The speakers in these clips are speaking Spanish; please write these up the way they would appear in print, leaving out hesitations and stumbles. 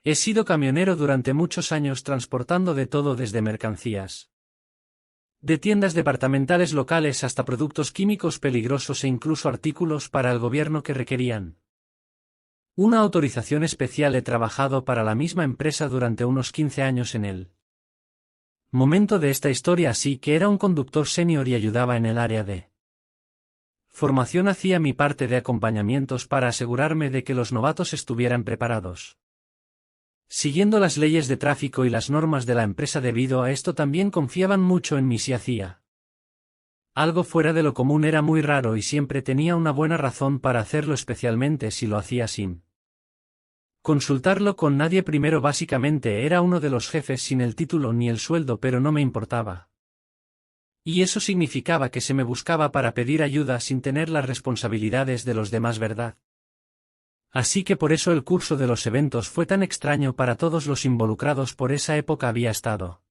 He sido camionero durante muchos años transportando de todo desde mercancías de tiendas departamentales locales hasta productos químicos peligrosos e incluso artículos para el gobierno que requerían una autorización especial. He trabajado para la misma empresa durante unos 15 años en el momento de esta historia, así que era un conductor senior y ayudaba en el área de formación. Hacía mi parte de acompañamientos para asegurarme de que los novatos estuvieran preparados, siguiendo las leyes de tráfico y las normas de la empresa. Debido a esto también confiaban mucho en mí. Si hacía algo fuera de lo común era muy raro y siempre tenía una buena razón para hacerlo, especialmente si lo hacía sin consultarlo con nadie primero. Básicamente era uno de los jefes sin el título ni el sueldo, pero no me importaba. Y eso significaba que se me buscaba para pedir ayuda sin tener las responsabilidades de los demás, ¿verdad? Así que por eso el curso de los eventos fue tan extraño para todos los involucrados. Por esa época había estado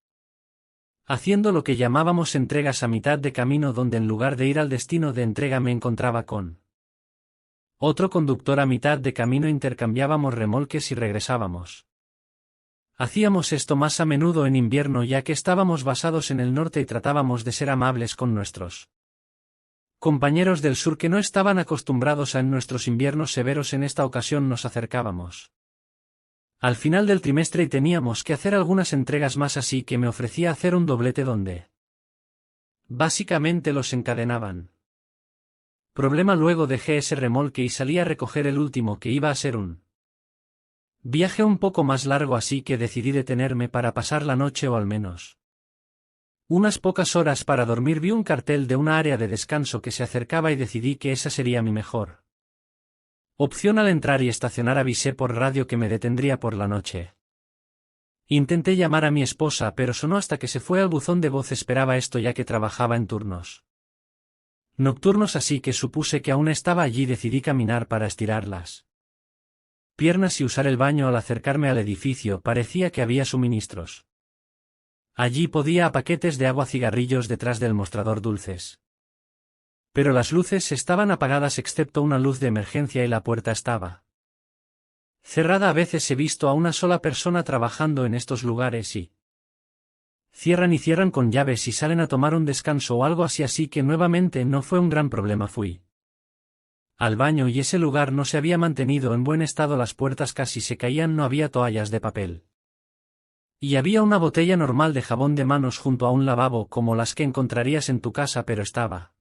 haciendo lo que llamábamos entregas a mitad de camino, donde en lugar de ir al destino de entrega me encontraba con otro conductor a mitad de camino. Intercambiábamos remolques y regresábamos. Hacíamos esto más a menudo en invierno, ya que estábamos basados en el norte y tratábamos de ser amables con nuestros compañeros del sur que no estaban acostumbrados a en nuestros inviernos severos. En esta ocasión nos acercábamos al final del trimestre y teníamos que hacer algunas entregas más, así que me ofrecía hacer un doblete donde básicamente los encadenaban. Problema: luego dejé ese remolque y salí a recoger el último, que iba a ser un viaje un poco más largo, así que decidí detenerme para pasar la noche o al menos unas pocas horas para dormir. Vi un cartel de una área de descanso que se acercaba y decidí que esa sería mi mejor opción. Al entrar y estacionar avisé por radio que me detendría por la noche. Intenté llamar a mi esposa, pero sonó hasta que se fue al buzón de voz. Esperaba esto ya que trabajaba en turnos nocturnos, así que supuse que aún estaba allí. Decidí caminar para estirar las piernas y usar el baño. Al acercarme al edificio parecía que había suministros. Allí podía a paquetes de agua, cigarrillos detrás del mostrador, dulces. Pero las luces estaban apagadas excepto una luz de emergencia y la puerta estaba cerrada. A veces he visto a una sola persona trabajando en estos lugares y cierran con llaves y salen a tomar un descanso o algo así, así que nuevamente no fue un gran problema. Fui al baño y ese lugar no se había mantenido en buen estado. Las puertas casi se caían, no había toallas de papel. Y había una botella normal de jabón de manos junto a un lavabo como las que encontrarías en tu casa, pero estaba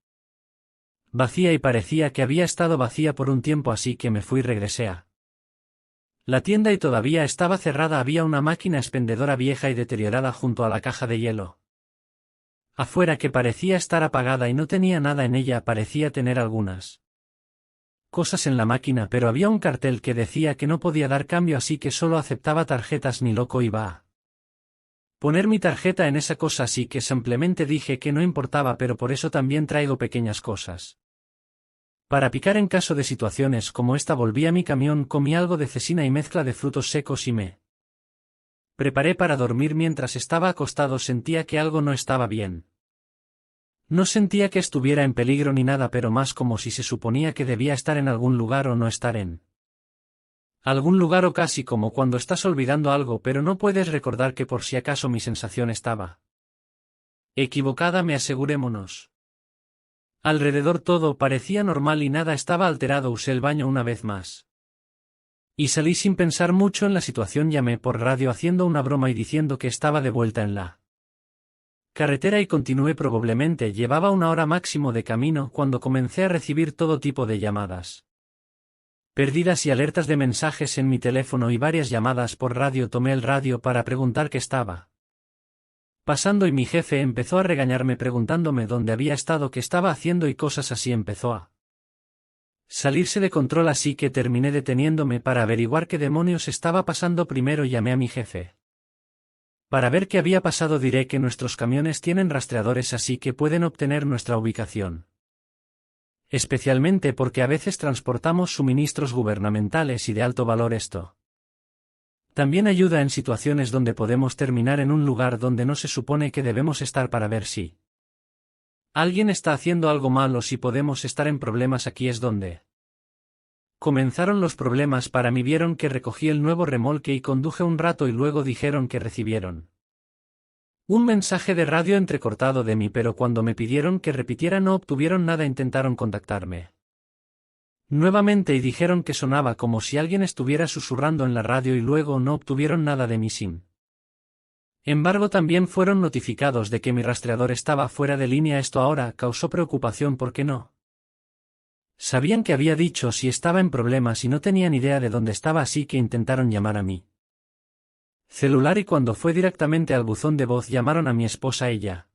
vacía y parecía que había estado vacía por un tiempo, así que me fui y regresé a la tienda y todavía estaba cerrada. Había una máquina expendedora vieja y deteriorada junto a la caja de hielo afuera que parecía estar apagada y no tenía nada en ella. Parecía tener algunas cosas en la máquina, pero había un cartel que decía que no podía dar cambio, así que solo aceptaba tarjetas. Ni loco iba a poner mi tarjeta en esa cosa, así que simplemente dije que no importaba, pero por eso también traigo pequeñas cosas para picar en caso de situaciones como esta. Volví a mi camión, comí algo de cecina y mezcla de frutos secos y me preparé para dormir. Mientras estaba acostado sentía que algo no estaba bien. No sentía que estuviera en peligro ni nada, pero más como si se suponía que debía estar en algún lugar o no estar en algún lugar, o casi como cuando estás olvidando algo pero no puedes recordar que por si acaso mi sensación estaba equivocada. Me asegurémonos. Alrededor todo parecía normal y nada estaba alterado. Usé el baño una vez más y salí sin pensar mucho en la situación. Llamé por radio haciendo una broma y diciendo que estaba de vuelta en la carretera y continué. Probablemente llevaba una hora máximo de camino cuando comencé a recibir todo tipo de llamadas perdidas y alertas de mensajes en mi teléfono y varias llamadas por radio. Tomé el radio para preguntar qué estaba pasando y mi jefe empezó a regañarme preguntándome dónde había estado, qué estaba haciendo y cosas así. Empezó a salirse de control, así que terminé deteniéndome para averiguar qué demonios estaba pasando. Primero llamé a mi jefe para ver qué había pasado. Diré que nuestros camiones tienen rastreadores, así que pueden obtener nuestra ubicación. Especialmente porque a veces transportamos suministros gubernamentales y de alto valor. Esto también ayuda en situaciones donde podemos terminar en un lugar donde no se supone que debemos estar, para ver si alguien está haciendo algo mal o si podemos estar en problemas. Aquí es donde Comenzaron los problemas para mí. Vieron que recogí el nuevo remolque y conduje un rato y luego dijeron que recibieron un mensaje de radio entrecortado de mí, pero cuando me pidieron que repitiera no obtuvieron nada. Intentaron contactarme nuevamente y dijeron que sonaba como si alguien estuviera susurrando en la radio y luego no obtuvieron nada de mí. Sin embargo, también fueron notificados de que mi rastreador estaba fuera de línea. Esto ahora causó preocupación porque no sabían que había dicho si estaba en problemas y no tenían idea de dónde estaba, así que intentaron llamar a mi celular y cuando fue directamente al buzón de voz llamaron a mi esposa. Ella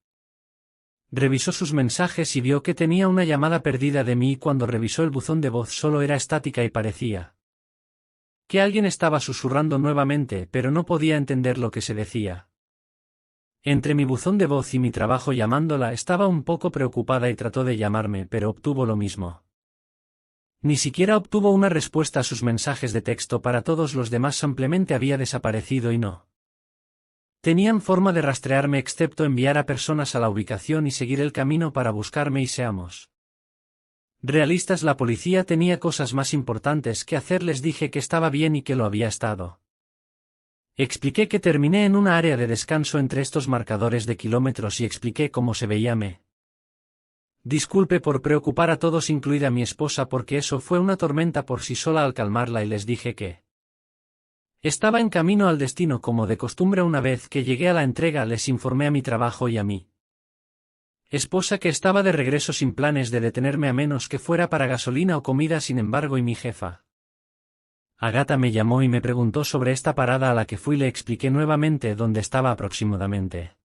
revisó sus mensajes y vio que tenía una llamada perdida de mí y cuando revisó el buzón de voz solo era estática y parecía que alguien estaba susurrando nuevamente, pero no podía entender lo que se decía. Entre mi buzón de voz y mi trabajo llamándola estaba un poco preocupada y trató de llamarme, pero obtuvo lo mismo. Ni siquiera obtuvo una respuesta a sus mensajes de texto. Para todos los demás simplemente había desaparecido y no tenían forma de rastrearme excepto enviar a personas a la ubicación y seguir el camino para buscarme. Y seamos realistas, la policía tenía cosas más importantes que hacer. Les dije que estaba bien y que lo había estado. Expliqué que terminé en una área de descanso entre estos marcadores de kilómetros y expliqué cómo se veía. Me disculpe por preocupar a todos, incluida mi esposa, porque eso fue una tormenta por sí sola al calmarla, y les dije que estaba en camino al destino como de costumbre. Una vez que llegué a la entrega les informé a mi trabajo y a mi esposa que estaba de regreso sin planes de detenerme a menos que fuera para gasolina o comida. Sin embargo, y mi jefa Agatha me llamó y me preguntó sobre esta parada a la que fui. Le expliqué nuevamente dónde estaba aproximadamente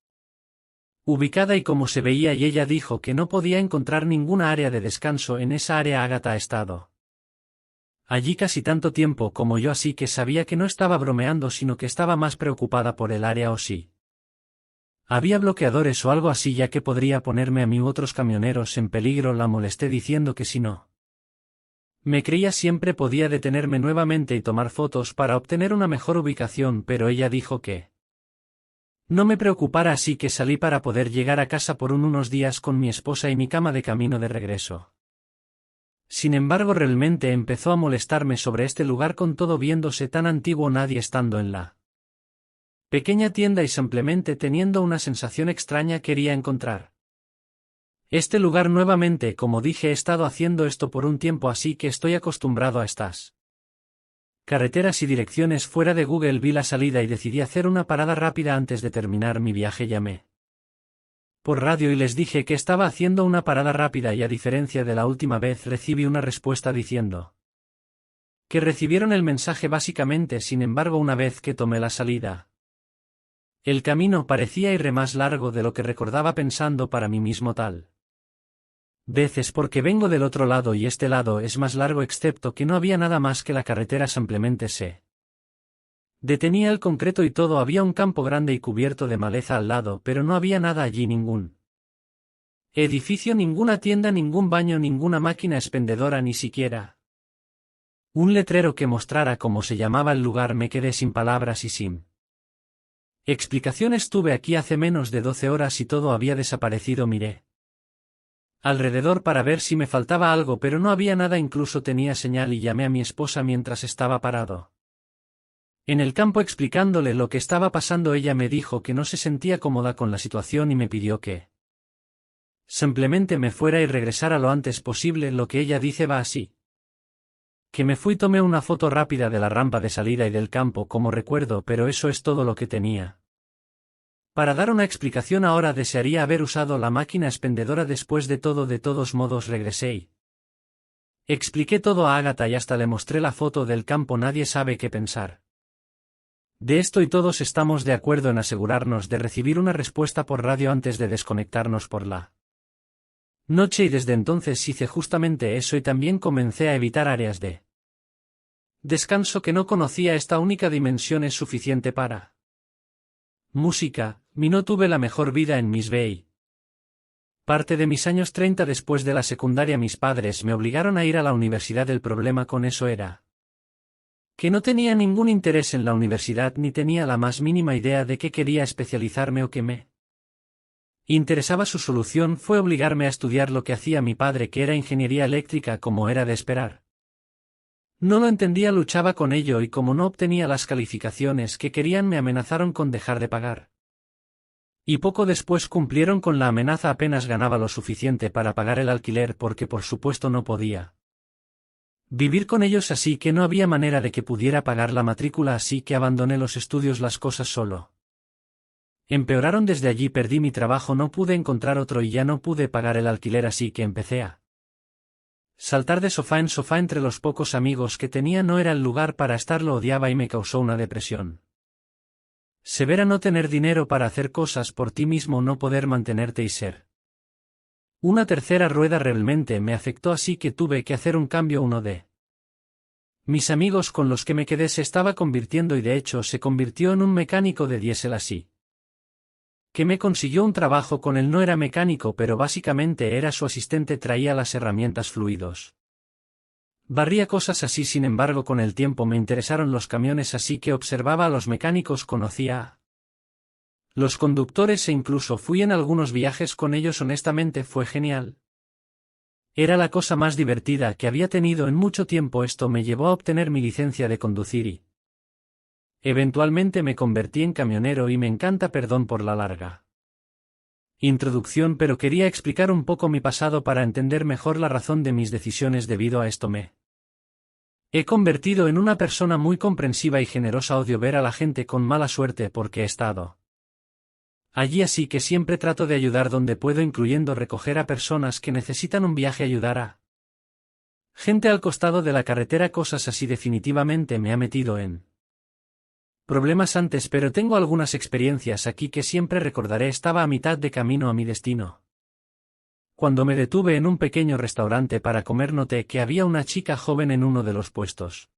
ubicada y cómo se veía y ella dijo que no podía encontrar ninguna área de descanso en esa área. Agatha ha estado allí casi tanto tiempo como yo, así que sabía que no estaba bromeando sino que estaba más preocupada por el área o sí había bloqueadores o algo así, ya que podría ponerme a mí u otros camioneros en peligro. La molesté diciendo que si no me creía siempre podía detenerme nuevamente y tomar fotos para obtener una mejor ubicación, pero ella dijo que no me preocupara, así que salí para poder llegar a casa por unos días con mi esposa y mi cama de camino de regreso. Sin embargo, realmente empezó a molestarme sobre este lugar, con todo viéndose tan antiguo, nadie estando en la pequeña tienda y simplemente teniendo una sensación extraña. Quería encontrar este lugar nuevamente. Como dije, he estado haciendo esto por un tiempo, así que estoy acostumbrado a estas carreteras y direcciones fuera de Google. Vi la salida y decidí hacer una parada rápida antes de terminar mi viaje. Llamé por radio y les dije que estaba haciendo una parada rápida y, a diferencia de la última vez, recibí una respuesta diciendo que recibieron el mensaje básicamente. Sin embargo, una vez que tomé la salida, el camino parecía ir más largo de lo que recordaba, pensando para mí mismo tal veces porque vengo del otro lado y este lado es más largo, excepto que no había nada más que la carretera. Simplemente se detenía el concreto y todo. Había un campo grande y cubierto de maleza al lado, pero no había nada allí, ningún edificio, ninguna tienda, ningún baño, ninguna máquina expendedora, ni siquiera un letrero que mostrara cómo se llamaba el lugar. Me quedé sin palabras y sin explicación. Estuve aquí hace menos de 12 horas y todo había desaparecido. Miré alrededor para ver si me faltaba algo, pero no había nada, incluso tenía señal, y llamé a mi esposa mientras estaba parado en el campo explicándole lo que estaba pasando. Ella me dijo que no se sentía cómoda con la situación y me pidió que simplemente me fuera y regresara lo antes posible. Lo que ella dice va así: que me fui, tomé una foto rápida de la rampa de salida y del campo como recuerdo, pero eso es todo lo que tenía para dar una explicación. Ahora desearía haber usado la máquina expendedora después de todo. De todos modos, regresé y expliqué todo a Agatha y hasta le mostré la foto del campo. Nadie sabe qué pensar de esto y todos estamos de acuerdo en asegurarnos de recibir una respuesta por radio antes de desconectarnos por la noche, y desde entonces hice justamente eso y también comencé a evitar áreas de descanso que no conocía. Esta única dimensión es suficiente para música. No tuve la mejor vida en Miss Bay. Parte de mis años 30 después de la secundaria mis padres me obligaron a ir a la universidad. El problema con eso era que no tenía ningún interés en la universidad ni tenía la más mínima idea de qué quería especializarme o qué me interesaba. Su solución fue obligarme a estudiar lo que hacía mi padre, que era ingeniería eléctrica, como era de esperar. No lo entendía, luchaba con ello y como no obtenía las calificaciones que querían me amenazaron con dejar de pagar. Y poco después cumplieron con la amenaza, apenas ganaba lo suficiente para pagar el alquiler porque por supuesto no podía vivir con ellos, así que no había manera de que pudiera pagar la matrícula, así que abandoné los estudios. Las cosas solo empeoraron desde allí, perdí mi trabajo, no pude encontrar otro y ya no pude pagar el alquiler, así que empecé a saltar de sofá en sofá entre los pocos amigos que tenía. No era el lugar para estar, lo odiaba y me causó una depresión severa no tener dinero para hacer cosas por ti mismo, no poder mantenerte y ser una tercera rueda realmente me afectó, así que tuve que hacer un cambio. Uno de mis amigos con los que me quedé se estaba convirtiendo y de hecho se convirtió en un mecánico de diésel, así que me consiguió un trabajo con él. No era mecánico, pero básicamente era su asistente, traía las herramientas, fluidos, barría cosas así. Sin embargo, con el tiempo me interesaron los camiones, así que observaba a los mecánicos, conocía a los conductores e incluso fui en algunos viajes con ellos. Honestamente fue genial. Era la cosa más divertida que había tenido en mucho tiempo. Esto me llevó a obtener mi licencia de conducir y eventualmente me convertí en camionero y me encanta. Perdón por la larga introducción, pero quería explicar un poco mi pasado para entender mejor la razón de mis decisiones. Debido a esto me he convertido en una persona muy comprensiva y generosa. Odio ver a la gente con mala suerte porque he estado allí, así que siempre trato de ayudar donde puedo, incluyendo recoger a personas que necesitan un viaje, ayudar a gente al costado de la carretera, cosas así. Definitivamente me ha metido en problemas antes, pero tengo algunas experiencias aquí que siempre recordaré. Estaba a mitad de camino a mi destino cuando me detuve en un pequeño restaurante para comer. Noté que había una chica joven en uno de los puestos.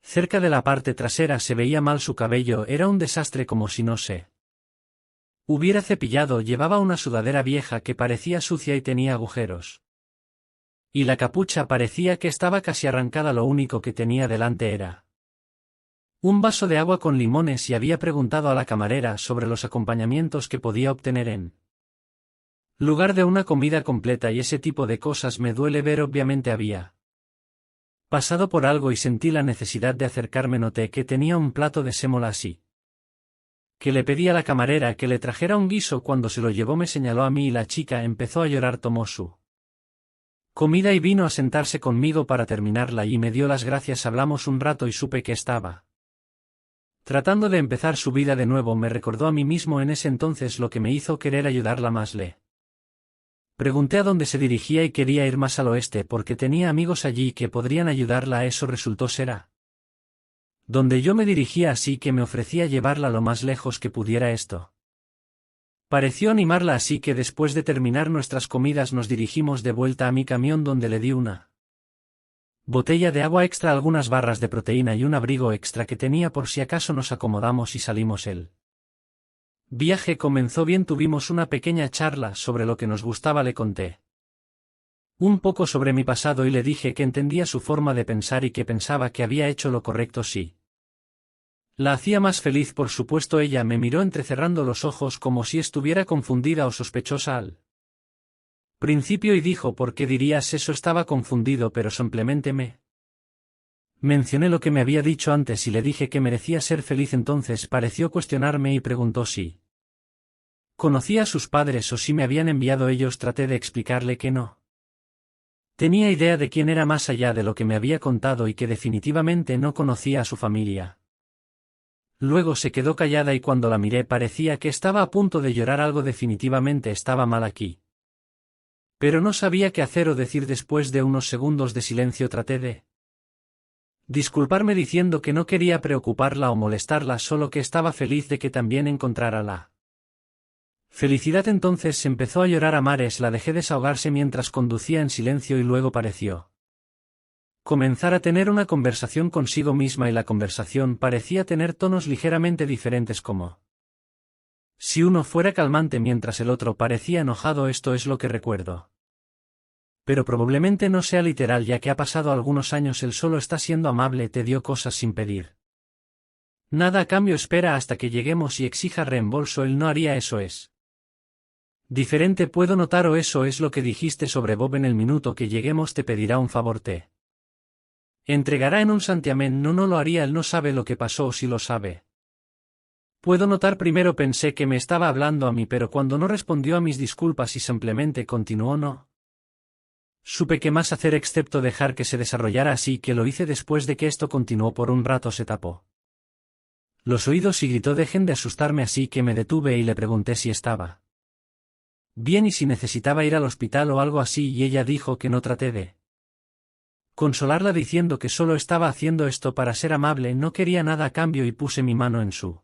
Cerca de la parte trasera se veía mal su cabello, era un desastre, como si no se hubiera cepillado. Llevaba una sudadera vieja que parecía sucia y tenía agujeros. Y la capucha parecía que estaba casi arrancada. Lo único que tenía delante era un vaso de agua con limones y había preguntado a la camarera sobre los acompañamientos que podía obtener en lugar de una comida completa y ese tipo de cosas. Me duele ver, obviamente había pasado por algo y sentí la necesidad de acercarme. Noté que tenía un plato de sémola, así que le pedí a la camarera que le trajera un guiso. Cuando se lo llevó me señaló a mí y la chica empezó a llorar. Tomó su comida y vino a sentarse conmigo para terminarla y me dio las gracias. Hablamos un rato y supe que estaba tratando de empezar su vida de nuevo. Me recordó a mí mismo en ese entonces, lo que me hizo querer ayudarla más. Le pregunté a dónde se dirigía y quería ir más al oeste porque tenía amigos allí que podrían ayudarla. Eso resultó ser a donde yo me dirigía, así que me ofrecía llevarla lo más lejos que pudiera. Esto pareció animarla, así que después de terminar nuestras comidas nos dirigimos de vuelta a mi camión, donde le di una botella de agua extra, algunas barras de proteína y un abrigo extra que tenía por si acaso. Nos acomodamos y salimos. El viaje comenzó bien, tuvimos una pequeña charla sobre lo que nos gustaba. Le conté un poco sobre mi pasado y le dije que entendía su forma de pensar y que pensaba que había hecho lo correcto si la hacía más feliz. Por supuesto, ella me miró entrecerrando los ojos como si estuviera confundida o sospechosa al principio y dijo: ¿por qué dirías eso? Estaba confundido, pero simplemente me mencioné lo que me había dicho antes y le dije que merecía ser feliz. Entonces pareció cuestionarme y preguntó si conocía a sus padres o si me habían enviado ellos. Traté de explicarle que no tenía idea de quién era más allá de lo que me había contado y que definitivamente no conocía a su familia. Luego se quedó callada y cuando la miré parecía que estaba a punto de llorar. Algo definitivamente estaba mal aquí. Pero no sabía qué hacer o decir. Después de unos segundos de silencio traté de disculparme diciendo que no quería preocuparla o molestarla, solo que estaba feliz de que también encontrara la felicidad. Entonces empezó a llorar a mares. La dejé desahogarse mientras conducía en silencio y luego pareció comenzar a tener una conversación consigo misma y la conversación parecía tener tonos ligeramente diferentes, como si uno fuera calmante mientras el otro parecía enojado. Esto es lo que recuerdo. Pero probablemente no sea literal, ya que ha pasado algunos años. Él solo está siendo amable, te dio cosas sin pedir nada a cambio. Espera hasta que lleguemos y exija reembolso. Él no haría eso. Es diferente, puedo notar. O eso es lo que dijiste sobre Bob. En el minuto que lleguemos te pedirá un favor. Te Entregará en un santiamén. No lo haría. Él no sabe lo que pasó o si lo sabe. Puedo notar. Primero pensé que me estaba hablando a mí, pero cuando no respondió a mis disculpas y simplemente continuó, no supe qué más hacer excepto dejar que se desarrollara, así que lo hice. Después de que esto continuó por un rato se tapó los oídos y gritó dejen de asustarme, así que me detuve y le pregunté si estaba bien y si necesitaba ir al hospital o algo así, y ella dijo que no. Traté de consolarla diciendo que solo estaba haciendo esto para ser amable, no quería nada a cambio, y puse mi mano en su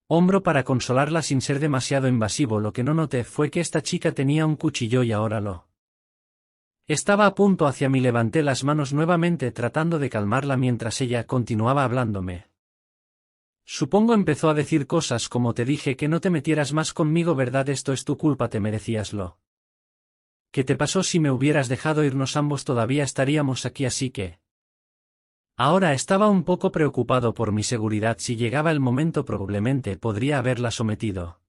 hombro para consolarla sin ser demasiado invasivo. Lo que no noté fue que esta chica tenía un cuchillo y ahora lo estaba a punto hacia mí. Levanté las manos nuevamente tratando de calmarla mientras ella continuaba hablándome. Supongo empezó a decir cosas como te dije que no te metieras más conmigo, ¿verdad? Esto es tu culpa, te merecías lo que te pasó. Si me hubieras dejado irnos ambos todavía estaríamos aquí, así que ahora estaba un poco preocupado por mi seguridad. Si llegaba el momento probablemente podría haberla sometido.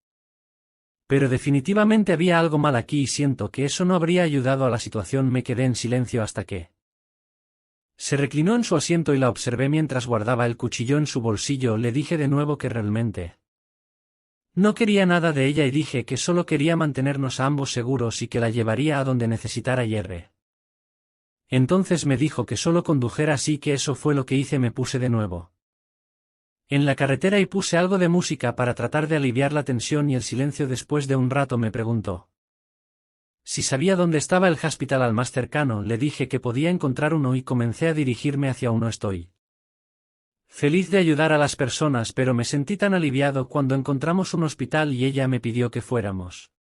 Pero definitivamente había algo mal aquí y siento que eso no habría ayudado a la situación. Me quedé en silencio hasta que se reclinó en su asiento y la observé mientras guardaba el cuchillo en su bolsillo. Le dije de nuevo que realmente no quería nada de ella y dije que solo quería mantenernos a ambos seguros y que la llevaría a donde necesitara hierre. Entonces me dijo que solo condujera, así que eso fue lo que hice. Me puse de nuevo en la carretera y puse algo de música para tratar de aliviar la tensión y el silencio. Después de un rato me preguntó si sabía dónde estaba el hospital al más cercano. Le dije que podía encontrar uno y comencé a dirigirme hacia uno. Estoy feliz de ayudar a las personas, pero me sentí tan aliviado cuando encontramos un hospital y ella me pidió que fuéramos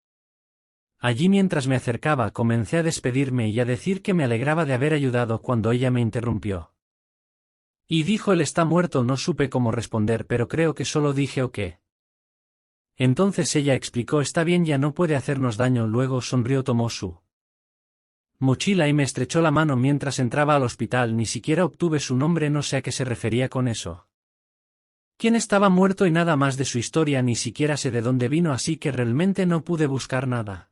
allí. Mientras me acercaba comencé a despedirme y a decir que me alegraba de haber ayudado cuando ella me interrumpió y dijo él está muerto. No supe cómo responder, pero creo que solo dije ok. Entonces ella explicó está bien, ya no puede hacernos daño. Luego sonrió, tomó su mochila y me estrechó la mano mientras entraba al hospital. Ni siquiera obtuve su nombre, no sé a qué se refería con eso. ¿Quién estaba muerto? Y nada más de su historia, ni siquiera sé de dónde vino, así que realmente no pude buscar nada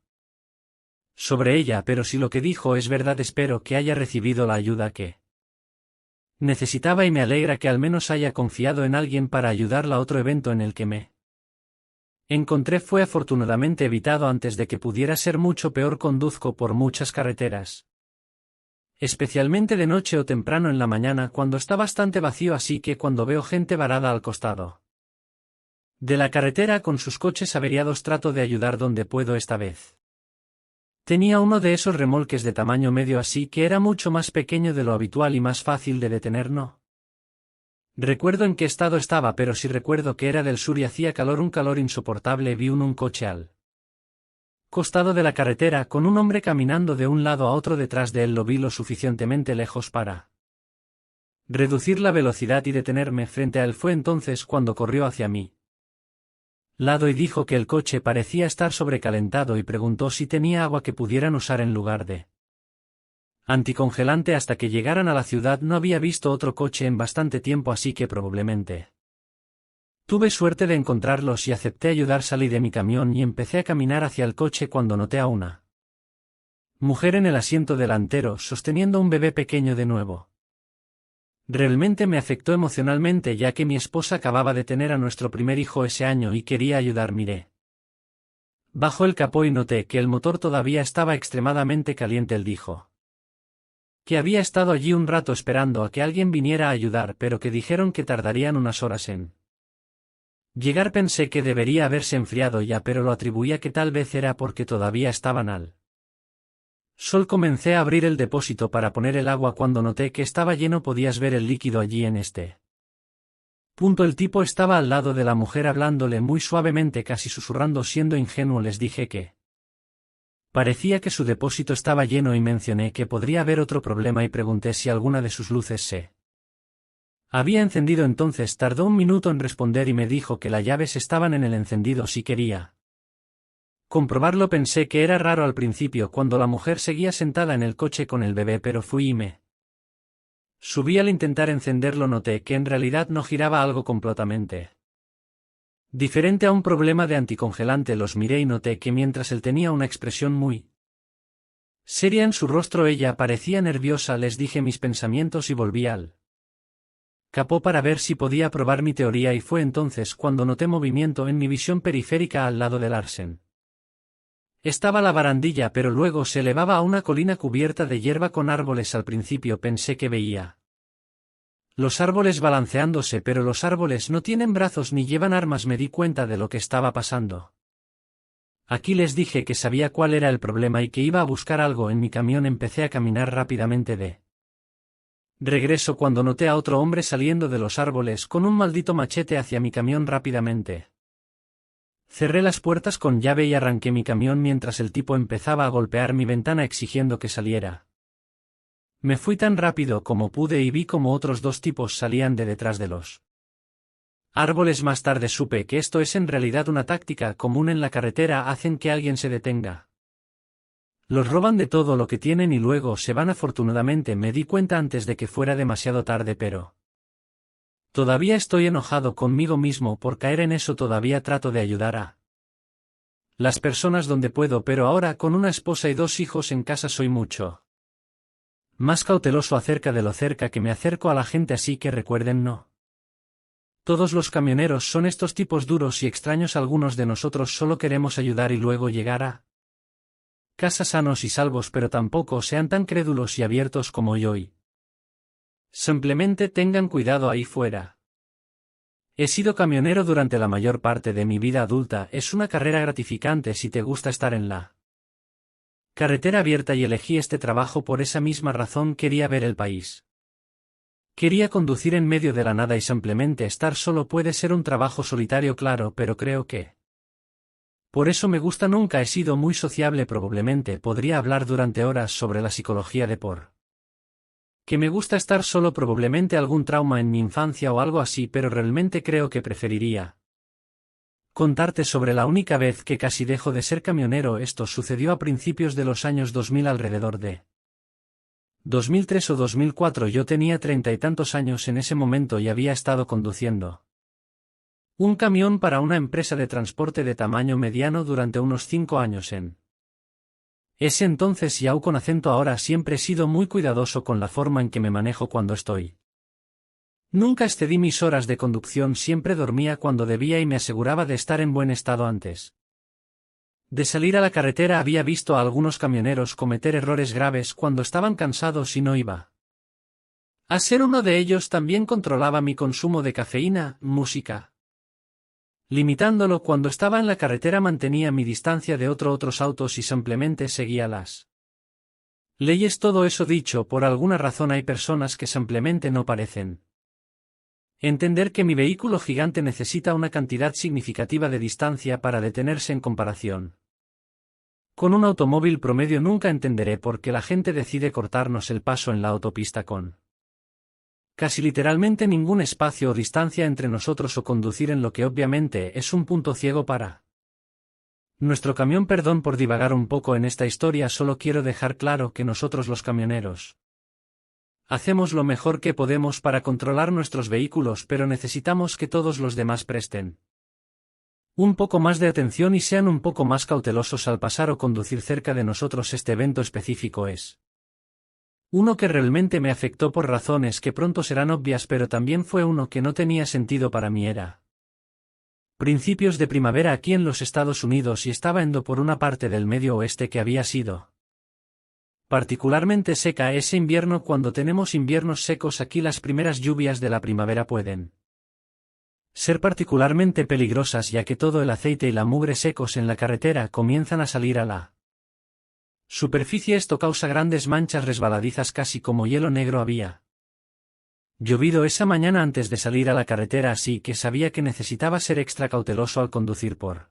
sobre ella, pero si lo que dijo es verdad espero que haya recibido la ayuda que necesitaba y me alegra que al menos haya confiado en alguien para ayudarla. Otro evento en el que me encontré fue afortunadamente evitado antes de que pudiera ser mucho peor. Conduzco por muchas carreteras, especialmente de noche o temprano en la mañana cuando está bastante vacío, así que cuando veo gente varada al costado de la carretera con sus coches averiados trato de ayudar donde puedo. Esta vez tenía uno de esos remolques de tamaño medio, así que era mucho más pequeño de lo habitual y más fácil de detener. No recuerdo en qué estado estaba, pero sí recuerdo que era del sur y hacía calor, un calor insoportable. Vi un coche al costado de la carretera con un hombre caminando de un lado a otro detrás de él. Lo vi lo suficientemente lejos para reducir la velocidad y detenerme frente a él. Fue entonces cuando corrió hacia mi lado y dijo que el coche parecía estar sobrecalentado y preguntó si tenía agua que pudieran usar en lugar de anticongelante. Hasta que llegaran a la ciudad no había visto otro coche en bastante tiempo, así que probablemente tuve suerte de encontrarlos y acepté ayudar. Salí de mi camión y empecé a caminar hacia el coche cuando noté a una mujer en el asiento delantero sosteniendo un bebé pequeño. De nuevo realmente me afectó emocionalmente, ya que mi esposa acababa de tener a nuestro primer hijo ese año y quería ayudar. Miré bajo el capó y noté que el motor todavía estaba extremadamente caliente. Él dijo que había estado allí un rato esperando a que alguien viniera a ayudar, pero que dijeron que tardarían unas horas en llegar. Pensé que debería haberse enfriado ya, pero lo atribuí a que tal vez era porque todavía estaban al sol. Comencé a abrir el depósito para poner el agua cuando noté que estaba lleno. Podías ver el líquido allí en este punto. El tipo estaba al lado de la mujer hablándole muy suavemente, casi susurrando. Siendo ingenuo les dije que parecía que su depósito estaba lleno y mencioné que podría haber otro problema y pregunté si alguna de sus luces se había encendido. Entonces tardó un minuto en responder y me dijo que las llaves estaban en el encendido si quería comprobarlo. Pensé que era raro al principio cuando la mujer seguía sentada en el coche con el bebé, pero fui y me subí. Al intentar encenderlo noté que en realidad no giraba, algo completamente diferente a un problema de anticongelante. Los miré y noté que mientras él tenía una expresión muy Seria en su rostro ella parecía nerviosa, les dije mis pensamientos y volví al capó para ver si podía probar mi teoría y fue entonces cuando noté movimiento en mi visión periférica al lado de Larsen. Estaba la barandilla pero luego se elevaba a una colina cubierta de hierba con árboles. Al principio pensé que veía los árboles balanceándose, pero los árboles no tienen brazos ni llevan armas. Me di cuenta de lo que estaba pasando. Aquí les dije que sabía cuál era el problema y que iba a buscar algo en mi camión. Empecé a caminar rápidamente de regreso cuando noté a otro hombre saliendo de los árboles con un maldito machete hacia mi camión rápidamente. Cerré las puertas con llave y arranqué mi camión mientras el tipo empezaba a golpear mi ventana exigiendo que saliera. Me fui tan rápido como pude y vi como otros dos tipos salían de detrás de los árboles. Más tarde supe que esto es en realidad una táctica común en la carretera. Hacen que alguien se detenga. Los roban de todo lo que tienen y luego se van. Afortunadamente me di cuenta antes de que fuera demasiado tarde, pero todavía estoy enojado conmigo mismo por caer en eso. Todavía trato de ayudar a las personas donde puedo, pero ahora con una esposa y 2 hijos en casa soy mucho más cauteloso acerca de lo cerca que me acerco a la gente, así que recuerden, no todos los camioneros son estos tipos duros y extraños. Algunos de nosotros solo queremos ayudar y luego llegar a casa sanos y salvos, pero tampoco sean tan crédulos y abiertos como yo y simplemente tengan cuidado ahí fuera. He sido camionero durante la mayor parte de mi vida adulta. Es una carrera gratificante si te gusta estar en la carretera abierta y elegí este trabajo por esa misma razón. Quería ver el país. Quería conducir en medio de la nada y simplemente estar solo. Puede ser un trabajo solitario, claro, pero creo que por eso me gusta. Nunca he sido muy sociable. Probablemente podría hablar durante horas sobre la psicología de por qué me gusta estar solo. Probablemente algún trauma en mi infancia o algo así, pero realmente creo que preferiría contarte sobre la única vez que casi dejo de ser camionero. Esto sucedió a principios de los años 2000, alrededor de 2003 o 2004. Yo tenía 30 y tantos años en ese momento y había estado conduciendo un camión para una empresa de transporte de tamaño mediano durante unos 5 años en ese entonces, y aún con acento ahora. Siempre he sido muy cuidadoso con la forma en que me manejo cuando estoy. Nunca excedí mis horas de conducción, siempre dormía cuando debía y me aseguraba de estar en buen estado antes de salir a la carretera. Había visto a algunos camioneros cometer errores graves cuando estaban cansados y no iba a ser uno de ellos. También controlaba mi consumo de cafeína, música limitándolo. Cuando estaba en la carretera mantenía mi distancia de otros autos y simplemente seguía las leyes. Todo eso dicho, por alguna razón hay personas que simplemente no parecen entender que mi vehículo gigante necesita una cantidad significativa de distancia para detenerse en comparación con un automóvil promedio. Nunca entenderé por qué la gente decide cortarnos el paso en la autopista con casi literalmente ningún espacio o distancia entre nosotros, o conducir en lo que obviamente es un punto ciego para nuestro camión. Perdón por divagar un poco en esta historia, solo quiero dejar claro que nosotros los camioneros hacemos lo mejor que podemos para controlar nuestros vehículos, pero necesitamos que todos los demás presten un poco más de atención y sean un poco más cautelosos al pasar o conducir cerca de nosotros. Este evento específico es uno que realmente me afectó por razones que pronto serán obvias, pero también fue uno que no tenía sentido para mí. Era principios de primavera aquí en los Estados Unidos y estaba yendo por una parte del medio oeste que había sido particularmente seca ese invierno. Cuando tenemos inviernos secos aquí, las primeras lluvias de la primavera pueden ser particularmente peligrosas, ya que todo el aceite y la mugre secos en la carretera comienzan a salir a la superficie. Esto causa grandes manchas resbaladizas, casi como hielo negro. Había llovido esa mañana antes de salir a la carretera, así que sabía que necesitaba ser extra cauteloso al conducir por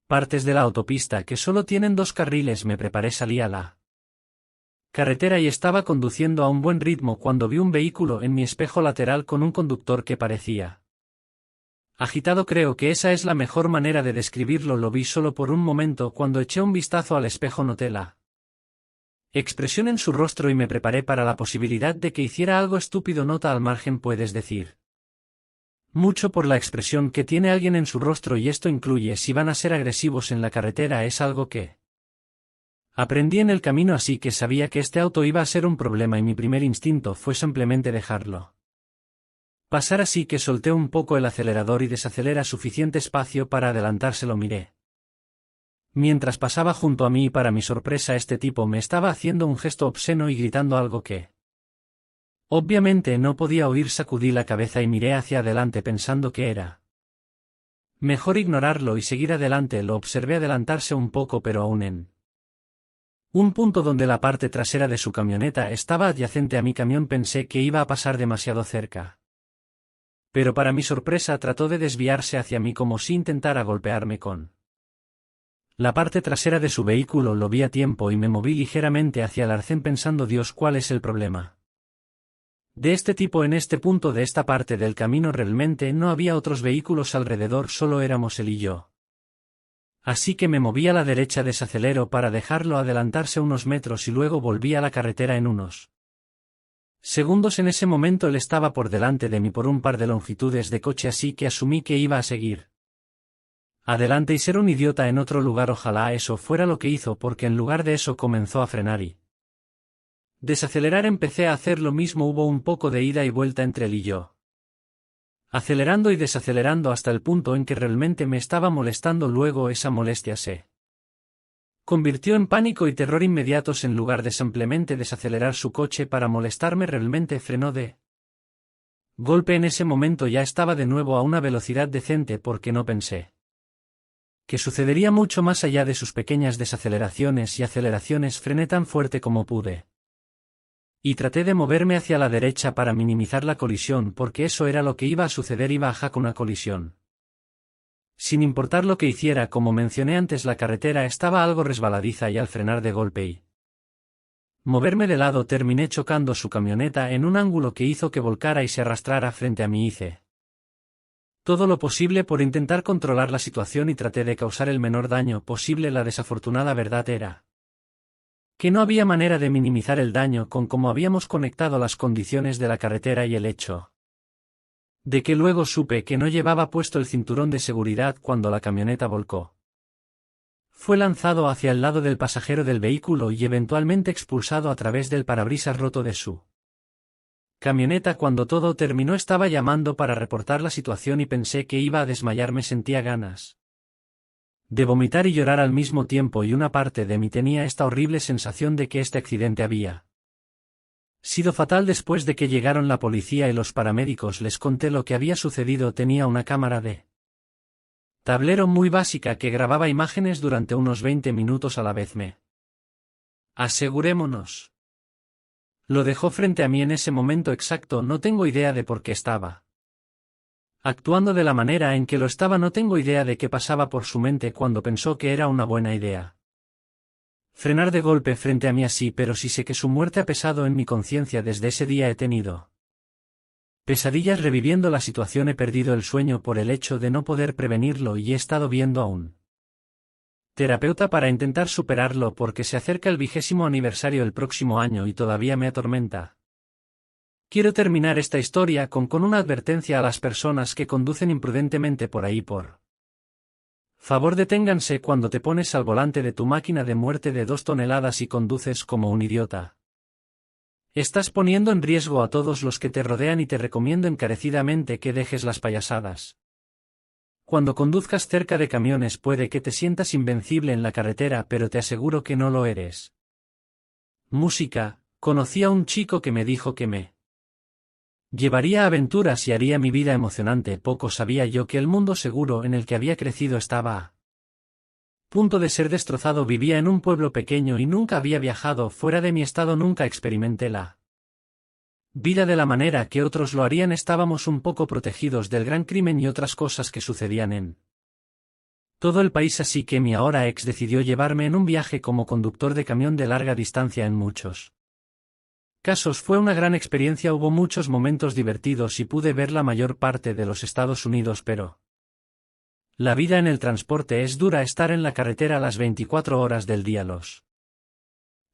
partes de la autopista que solo tienen 2 carriles. Me preparé, salí a la carretera y estaba conduciendo a un buen ritmo cuando vi un vehículo en mi espejo lateral con un conductor que parecía agitado. Creo que esa es la mejor manera de describirlo. Lo vi solo por un momento. Cuando eché un vistazo al espejo noté la expresión en su rostro y me preparé para la posibilidad de que hiciera algo estúpido. Nota al margen, puedes decir mucho por la expresión que tiene alguien en su rostro, y esto incluye si van a ser agresivos en la carretera. Es algo que Aprendí en el camino, así que sabía que este auto iba a ser un problema y mi primer instinto fue simplemente dejarlo pasar, así que solté un poco el acelerador y desacelera suficiente espacio para adelantarse. Lo miré mientras pasaba junto a mí y para mi sorpresa este tipo me estaba haciendo un gesto obsceno y gritando algo que obviamente no podía oír. Sacudí la cabeza y miré hacia adelante pensando que era mejor ignorarlo y seguir adelante. Lo observé adelantarse un poco, pero aún en un punto donde la parte trasera de su camioneta estaba adyacente a mi camión. Pensé que iba a pasar demasiado cerca, pero para mi sorpresa trató de desviarse hacia mí como si intentara golpearme con la parte trasera de su vehículo. Lo vi a tiempo y me moví ligeramente hacia el arcén pensando: Dios, ¿cuál es el problema de este tipo en este punto de esta parte del camino? Realmente no había otros vehículos alrededor, solo éramos él y yo. Así que me moví a la derecha, desacelero para dejarlo adelantarse unos metros y luego volví a la carretera en unos segundos. En ese momento él estaba por delante de mí por un par de longitudes de coche, así que asumí que iba a seguir adelante y ser un idiota en otro lugar. Ojalá eso fuera lo que hizo, porque en lugar de eso comenzó a frenar y desacelerar. Empecé a hacer lo mismo. Hubo un poco de ida y vuelta entre él y yo, acelerando y desacelerando hasta el punto en que realmente me estaba molestando. Luego esa molestia se convirtió en pánico y terror inmediatos. En lugar de simplemente desacelerar su coche para molestarme, realmente frenó de golpe. En ese momento ya estaba de nuevo a una velocidad decente, porque no pensé que sucedería mucho más allá de sus pequeñas desaceleraciones y aceleraciones. Frené tan fuerte como pude y traté de moverme hacia la derecha para minimizar la colisión, porque eso era lo que iba a suceder. Iba a hacer una colisión sin importar lo que hiciera. Como mencioné antes, la carretera estaba algo resbaladiza y al frenar de golpe y moverme de lado terminé chocando su camioneta en un ángulo que hizo que volcara y se arrastrara frente a mí. Hice todo lo posible por intentar controlar la situación y traté de causar el menor daño posible. La desafortunada verdad era que no había manera de minimizar el daño con cómo habíamos conectado las condiciones de la carretera y el hecho de que luego supe que no llevaba puesto el cinturón de seguridad cuando la camioneta volcó. Fue lanzado hacia el lado del pasajero del vehículo y eventualmente expulsado a través del parabrisas roto de su camioneta. Cuando todo terminó estaba llamando para reportar la situación y pensé que iba a desmayarme. Sentía ganas de vomitar y llorar al mismo tiempo, y una parte de mí tenía esta horrible sensación de que este accidente había sido fatal. Después de que llegaron la policía y los paramédicos, les conté lo que había sucedido. Tenía una cámara de tablero muy básica que grababa imágenes durante unos 20 minutos a la vez. Asegurémonos. Lo dejó frente a mí en ese momento exacto. No tengo idea de por qué estaba actuando de la manera en que lo estaba. No tengo idea de qué pasaba por su mente cuando pensó que era una buena idea frenar de golpe frente a mí así, pero sí sé que su muerte ha pesado en mi conciencia. Desde ese día he tenido pesadillas reviviendo la situación. He perdido el sueño por el hecho de no poder prevenirlo y he estado viendo a un terapeuta para intentar superarlo, porque se acerca el 20º aniversario el próximo año y todavía me atormenta. Quiero terminar esta historia con una advertencia a las personas que conducen imprudentemente por ahí. Por favor, deténganse cuando te pones al volante de tu máquina de muerte de 2 toneladas y conduces como un idiota. Estás poniendo en riesgo a todos los que te rodean y te recomiendo encarecidamente que dejes las payasadas. Cuando conduzcas cerca de camiones puede que te sientas invencible en la carretera, pero te aseguro que no lo eres. Música. Conocí a un chico que me dijo que me llevaría a aventuras y haría mi vida emocionante. Poco sabía yo que el mundo seguro en el que había crecido estaba a punto de ser destrozado. Vivía en un pueblo pequeño y nunca había viajado fuera de mi estado. Nunca experimenté la vida de la manera que otros lo harían. Estábamos un poco protegidos del gran crimen y otras cosas que sucedían en todo el país, así que mi ahora ex decidió llevarme en un viaje como conductor de camión de larga distancia. En muchos casos fue una gran experiencia. Hubo muchos momentos divertidos y pude ver la mayor parte de los Estados Unidos, pero la vida en el transporte es dura. Estar en la carretera las 24 horas del día, los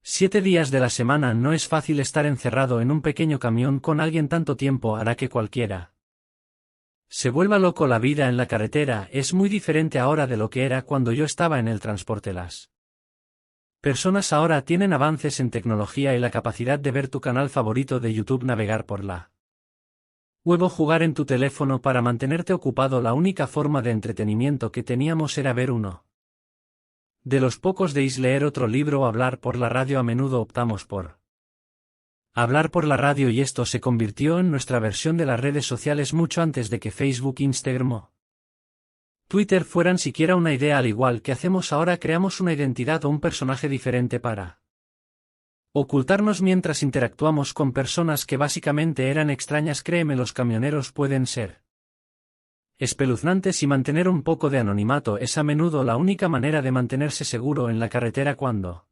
7 días de la semana, no es fácil. Estar encerrado en un pequeño camión con alguien tanto tiempo hará que cualquiera se vuelva loco. La vida en la carretera es muy diferente ahora de lo que era cuando yo estaba en el transporte. Las Personas ahora tienen avances en tecnología y la capacidad de ver tu canal favorito de YouTube navegar por la web o jugar en tu teléfono para mantenerte ocupado. La única forma de entretenimiento que teníamos era ver uno de los pocos days, leer otro libro o hablar por la radio. A menudo optamos por hablar por la radio y esto se convirtió en nuestra versión de las redes sociales mucho antes de que Facebook, Instagram o Twitter fueran siquiera una idea. Al igual que hacemos ahora, creamos una identidad o un personaje diferente para ocultarnos mientras interactuamos con personas que básicamente eran extrañas. Créeme, los camioneros pueden ser espeluznantes y mantener un poco de anonimato es a menudo la única manera de mantenerse seguro en la carretera. Cuando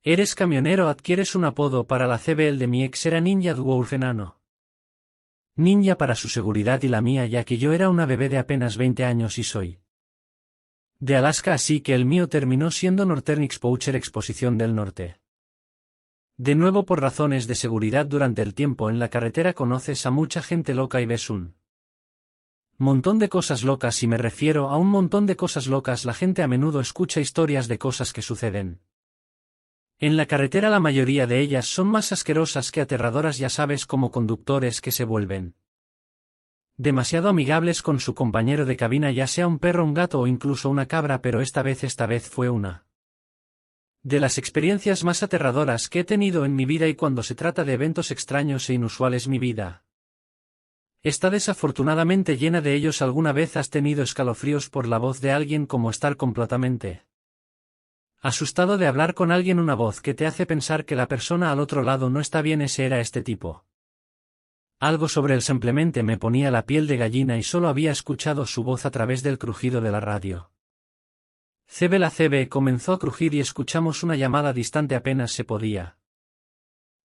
eres camionero adquieres un apodo para la CB. El de mi ex era Ninja Dwarf, enano ninja, para su seguridad y la mía, ya que yo era una bebé de apenas 20 años y soy de Alaska, así que el mío terminó siendo Northern Exposure, exposición del norte. De nuevo, por razones de seguridad. Durante el tiempo en la carretera conoces a mucha gente loca y ves un montón de cosas locas, y me refiero a un montón de cosas locas. La gente a menudo escucha historias de cosas que suceden en la carretera. La mayoría de ellas son más asquerosas que aterradoras, ya sabes, como conductores que se vuelven demasiado amigables con su compañero de cabina, ya sea un perro, un gato o incluso una cabra. Pero esta vez fue una de las experiencias más aterradoras que he tenido en mi vida, y cuando se trata de eventos extraños e inusuales, mi vida está desafortunadamente llena de ellos. ¿Alguna vez has tenido escalofríos por la voz de alguien, como estar completamente asustado de hablar con alguien, una voz que te hace pensar que la persona al otro lado no está bien? Ese era este tipo. Algo sobre él simplemente me ponía la piel de gallina y solo había escuchado su voz a través del crujido de la radio. La CB comenzó a crujir y escuchamos una llamada distante. Apenas se podía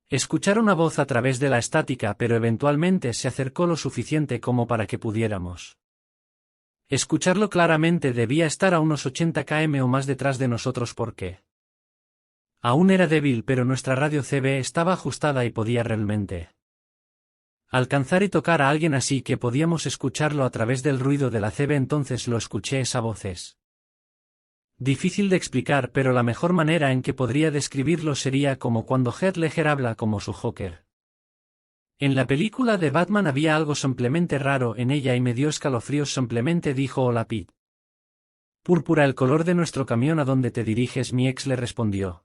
escuchar una voz a través de la estática, pero eventualmente se acercó lo suficiente como para que pudiéramos escucharlo claramente. Debía estar a unos 80 km o más detrás de nosotros porque aún era débil, pero nuestra radio CB estaba ajustada y podía realmente alcanzar y tocar a alguien, así que podíamos escucharlo a través del ruido de la CB. Entonces lo escuché. Esa voz es difícil de explicar, pero la mejor manera en que podría describirlo sería como cuando Heath Ledger habla como su Joker. En la película de Batman había algo simplemente raro en ella y me dio escalofríos. Simplemente dijo: hola Pete. Púrpura, el color de nuestro camión. ¿A dónde te diriges? Mi ex le respondió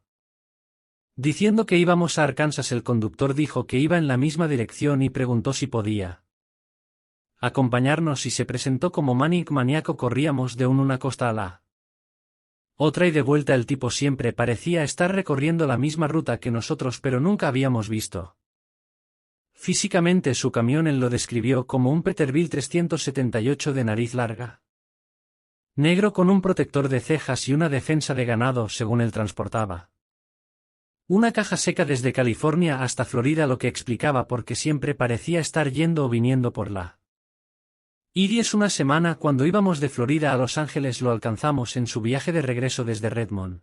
diciendo que íbamos a Arkansas. El conductor dijo que iba en la misma dirección y preguntó si podía acompañarnos, y se presentó como Manic Maníaco. Corríamos de una costa a la otra y de vuelta. El tipo siempre parecía estar recorriendo la misma ruta que nosotros, pero nunca habíamos visto físicamente su camión. Él lo describió como un Peterbilt 378 de nariz larga, negro, con un protector de cejas y una defensa de ganado. Según él, transportaba una caja seca desde California hasta Florida, lo que explicaba por qué siempre parecía estar yendo o viniendo por la es una semana. Cuando íbamos de Florida a Los Ángeles lo alcanzamos en su viaje de regreso desde Redmond,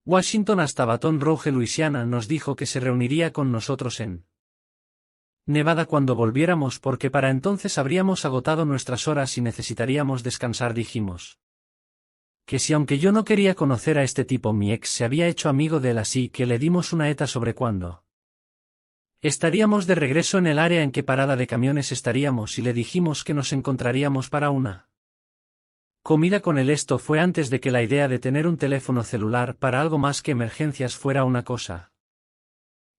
Washington, hasta Baton Rouge, Luisiana. Nos dijo que se reuniría con nosotros en Nevada cuando volviéramos, porque para entonces habríamos agotado nuestras horas y necesitaríamos descansar. Dijimos que si, aunque yo no quería conocer a este tipo, mi ex se había hecho amigo de él, así que le dimos una ETA sobre cuándo estaríamos de regreso, en el área en qué parada de camiones estaríamos, y le dijimos que nos encontraríamos para una comida con él. Esto fue antes de que la idea de tener un teléfono celular para algo más que emergencias fuera una cosa.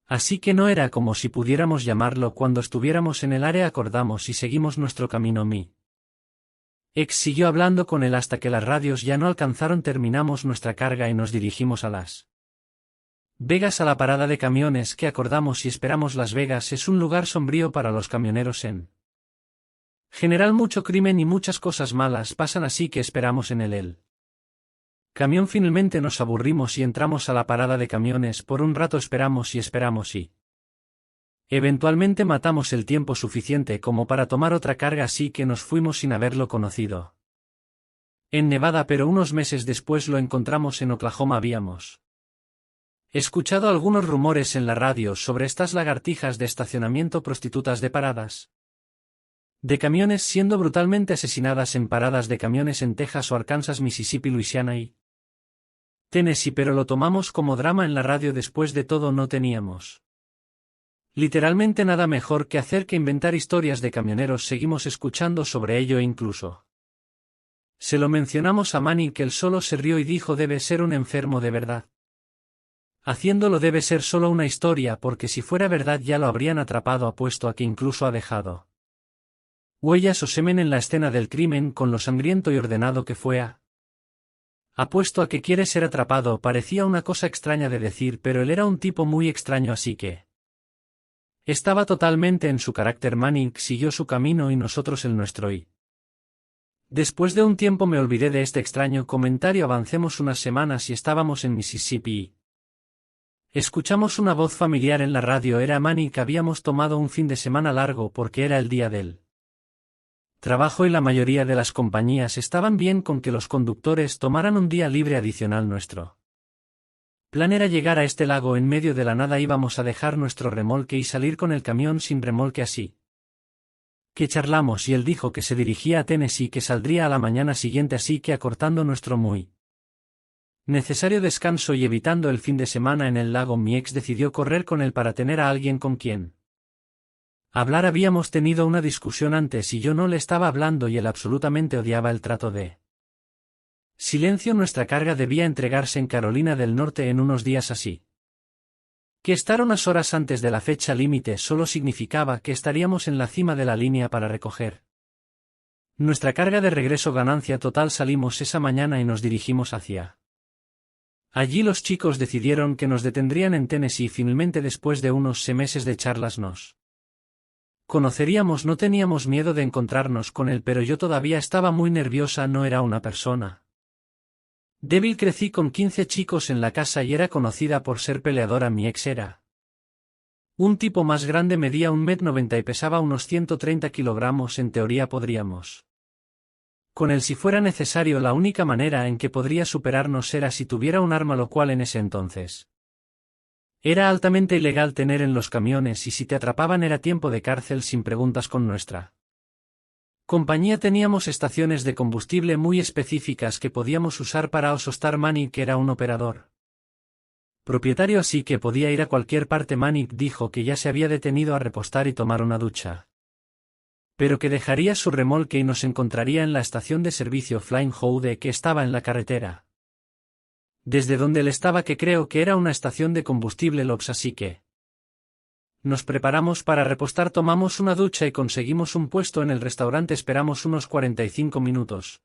Así que no era como si pudiéramos llamarlo cuando estuviéramos en el área. Acordamos y seguimos nuestro camino. Mi ex siguió hablando con él hasta que las radios ya no alcanzaron. Terminamos nuestra carga y nos dirigimos a Las Vegas, a la parada de camiones que acordamos y esperamos. Las Vegas es un lugar sombrío para los camioneros. En general, mucho crimen y muchas cosas malas pasan, así que esperamos en el camión. Finalmente nos aburrimos y entramos a la parada de camiones. Por un rato esperamos y eventualmente matamos el tiempo suficiente como para tomar otra carga, así que nos fuimos sin haberlo conocido en Nevada, pero unos meses después lo encontramos en Oklahoma. Habíamos escuchado algunos rumores en la radio sobre estas lagartijas de estacionamiento, prostitutas de paradas de camiones, siendo brutalmente asesinadas en paradas de camiones en Texas o Arkansas, Mississippi, Luisiana y Tennessee, pero lo tomamos como drama en la radio. Después de todo no teníamos literalmente nada mejor que hacer que inventar historias de camioneros. Seguimos escuchando sobre ello e incluso se lo mencionamos a Manning, que él solo se rió y dijo: debe ser un enfermo de verdad. Haciéndolo debe ser solo una historia, porque si fuera verdad ya lo habrían atrapado. Apuesto a que incluso ha dejado huellas o semen en la escena del crimen, con lo sangriento y ordenado que fue. Apuesto a que quiere ser atrapado. Parecía una cosa extraña de decir, pero él era un tipo muy extraño, así que estaba totalmente en su carácter. Manning siguió su camino y nosotros el nuestro, y después de un tiempo me olvidé de este extraño comentario. Avancemos unas semanas y estábamos en Mississippi. Escuchamos una voz familiar en la radio. Era Manning. Habíamos tomado un fin de semana largo porque era el día del trabajo y la mayoría de las compañías estaban bien con que los conductores tomaran un día libre adicional. Nuestro plan era llegar a este lago en medio de la nada. Íbamos a dejar nuestro remolque y salir con el camión sin remolque, así que charlamos y él dijo que se dirigía a Tennessee, que saldría a la mañana siguiente, así que acortando nuestro muy necesario descanso y evitando el fin de semana en el lago, mi ex decidió correr con él para tener a alguien con quien hablar. Habíamos tenido una discusión antes y yo no le estaba hablando y él absolutamente odiaba el trato de silencio. Nuestra carga debía entregarse en Carolina del Norte en unos días, así que estar unas horas antes de la fecha límite solo significaba que estaríamos en la cima de la línea para recoger nuestra carga de regreso. Ganancia total. Salimos esa mañana y nos dirigimos hacia allí. Los chicos decidieron que nos detendrían en Tennessee. Finalmente, después de unos meses de charlas, nos conoceríamos. No teníamos miedo de encontrarnos con él, pero yo todavía estaba muy nerviosa. No era una persona débil. Crecí con 15 chicos en la casa y era conocida por ser peleadora. Mi ex era un tipo más grande, medía 1,90 m y pesaba unos 130 kilogramos. En teoría podríamos con él si fuera necesario. La única manera en que podría superarnos era si tuviera un arma, lo cual en ese entonces era altamente ilegal tener en los camiones, y si te atrapaban era tiempo de cárcel sin preguntas. Con nuestra compañía teníamos estaciones de combustible muy específicas que podíamos usar para asustar. Manning, que era un operador propietario, así que podía ir a cualquier parte. Manning dijo que ya se había detenido a repostar y tomar una ducha, pero que dejaría su remolque y nos encontraría en la estación de servicio Flying Howde, que estaba en la carretera desde donde él estaba, que creo que era una estación de combustible Lops. Así que nos preparamos para repostar, tomamos una ducha y conseguimos un puesto en el restaurante. Esperamos unos 45 minutos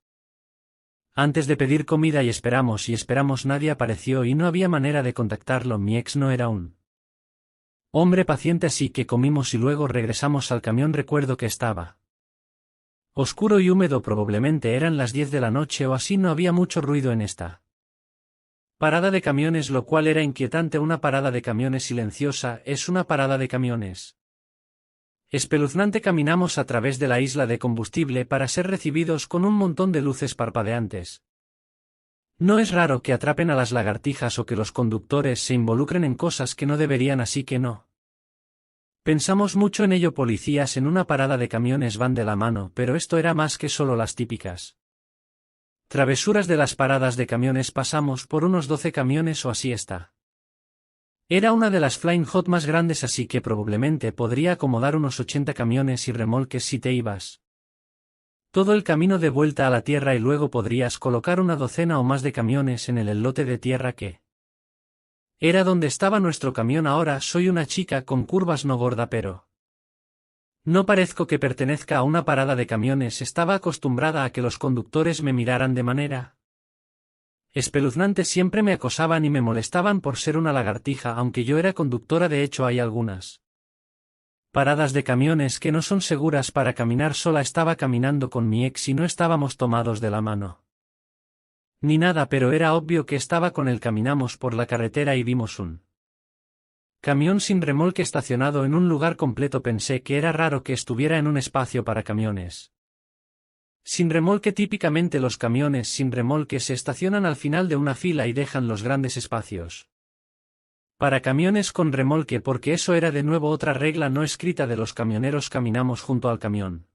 antes de pedir comida y esperamos y esperamos. Nadie apareció y no había manera de contactarlo. Mi ex no era un hombre paciente, así que comimos y luego regresamos al camión. Recuerdo que estaba oscuro y húmedo. Probablemente eran las 10 de la noche o así. No había mucho ruido en esta parada de camiones, lo cual era inquietante. Una parada de camiones silenciosa es una parada de camiones espeluznante. Caminamos a través de la isla de combustible para ser recibidos con un montón de luces parpadeantes. No es raro que atrapen a las lagartijas o que los conductores se involucren en cosas que no deberían, así que no pensamos mucho en ello. Policías en una parada de camiones van de la mano, pero esto era más que solo las típicas travesuras de las paradas de camiones. Pasamos por unos 12 camiones o así. Esta era una de las Flying Hot más grandes, así que probablemente podría acomodar unos 80 camiones y remolques si te ibas todo el camino de vuelta a la tierra, y luego podrías colocar una docena o más de camiones en el lote de tierra que era donde estaba nuestro camión. Ahora soy una chica con curvas, no gorda, pero no parezco que pertenezca a una parada de camiones. Estaba acostumbrada a que los conductores me miraran de manera espeluznante. Siempre me acosaban y me molestaban por ser una lagartija, aunque yo era conductora. De hecho, hay algunas paradas de camiones que no son seguras para caminar sola. Estaba caminando con mi ex y no estábamos tomados de la mano ni nada, pero era obvio que estaba con él. Caminamos por la carretera y vimos un camión sin remolque estacionado en un lugar completo. Pensé que era raro que estuviera en un espacio para camiones sin remolque. Típicamente los camiones sin remolque se estacionan al final de una fila y dejan los grandes espacios para camiones con remolque, porque eso era de nuevo otra regla no escrita de los camioneros. Caminamos junto al camión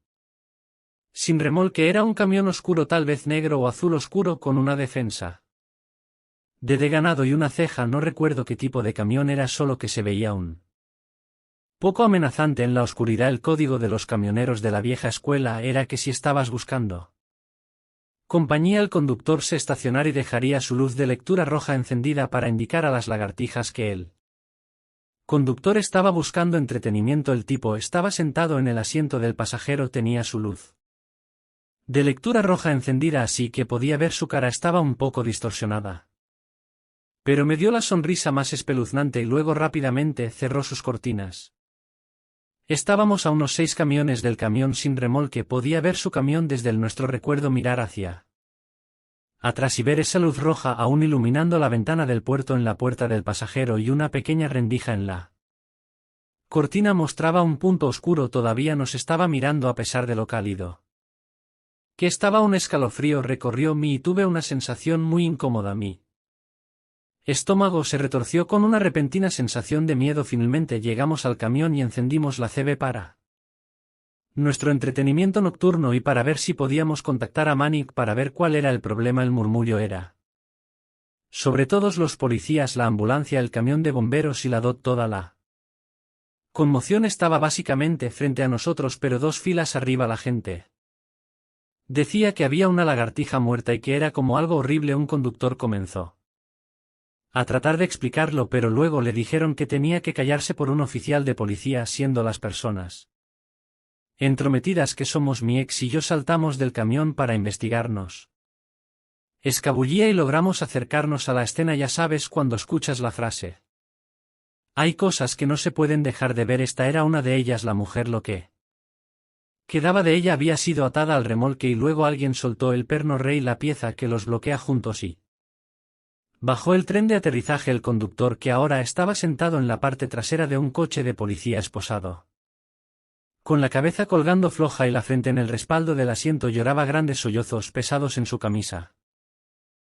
sin remolque. Era un camión oscuro, tal vez negro o azul oscuro, con una defensa de ganado y una ceja. No recuerdo qué tipo de camión era, solo que se veía un poco amenazante en la oscuridad. El código de los camioneros de la vieja escuela era que si estabas buscando compañía, el conductor se estacionaría y dejaría su luz de lectura roja encendida para indicar a las lagartijas que el conductor estaba buscando entretenimiento. El tipo estaba sentado en el asiento del pasajero, tenía su luz de lectura roja encendida, así que podía ver su cara. Estaba un poco distorsionada, pero me dio la sonrisa más espeluznante y luego rápidamente cerró sus cortinas. Estábamos a unos 6 camiones del camión sin remolque. Podía ver su camión desde el nuestro. Recuerdo mirar hacia atrás y ver esa luz roja aún iluminando la ventana del puerto. En la puerta del pasajero y una pequeña rendija en la cortina mostraba un punto oscuro. Todavía nos estaba mirando a pesar de lo cálido que estaba. Un escalofrío recorrió mí y tuve una sensación muy incómoda. Mi estómago se retorció con una repentina sensación de miedo. Finalmente llegamos al camión y encendimos la CB para nuestro entretenimiento nocturno y para ver si podíamos contactar a Manic para ver cuál era el problema. El murmullo era sobre todos los policías, la ambulancia, el camión de bomberos y la DOT. Toda la conmoción estaba básicamente frente a nosotros, pero 2 filas arriba. La gente decía que había una lagartija muerta y que era como algo horrible. Un conductor comenzó a tratar de explicarlo, pero luego le dijeron que tenía que callarse por un oficial de policía. Siendo las personas entrometidas que somos, mi ex y yo saltamos del camión para investigarnos escabullía y logramos acercarnos a la escena. Ya sabes, cuando escuchas la frase hay cosas que no se pueden dejar de ver. Esta era una de ellas. La mujer, lo que quedaba de ella, había sido atada al remolque y luego alguien soltó el perno rey, la pieza que los bloquea juntos, y bajó el tren de aterrizaje. El conductor, que ahora estaba sentado en la parte trasera de un coche de policía esposado, con la cabeza colgando floja y la frente en el respaldo del asiento, lloraba grandes sollozos pesados en su camisa.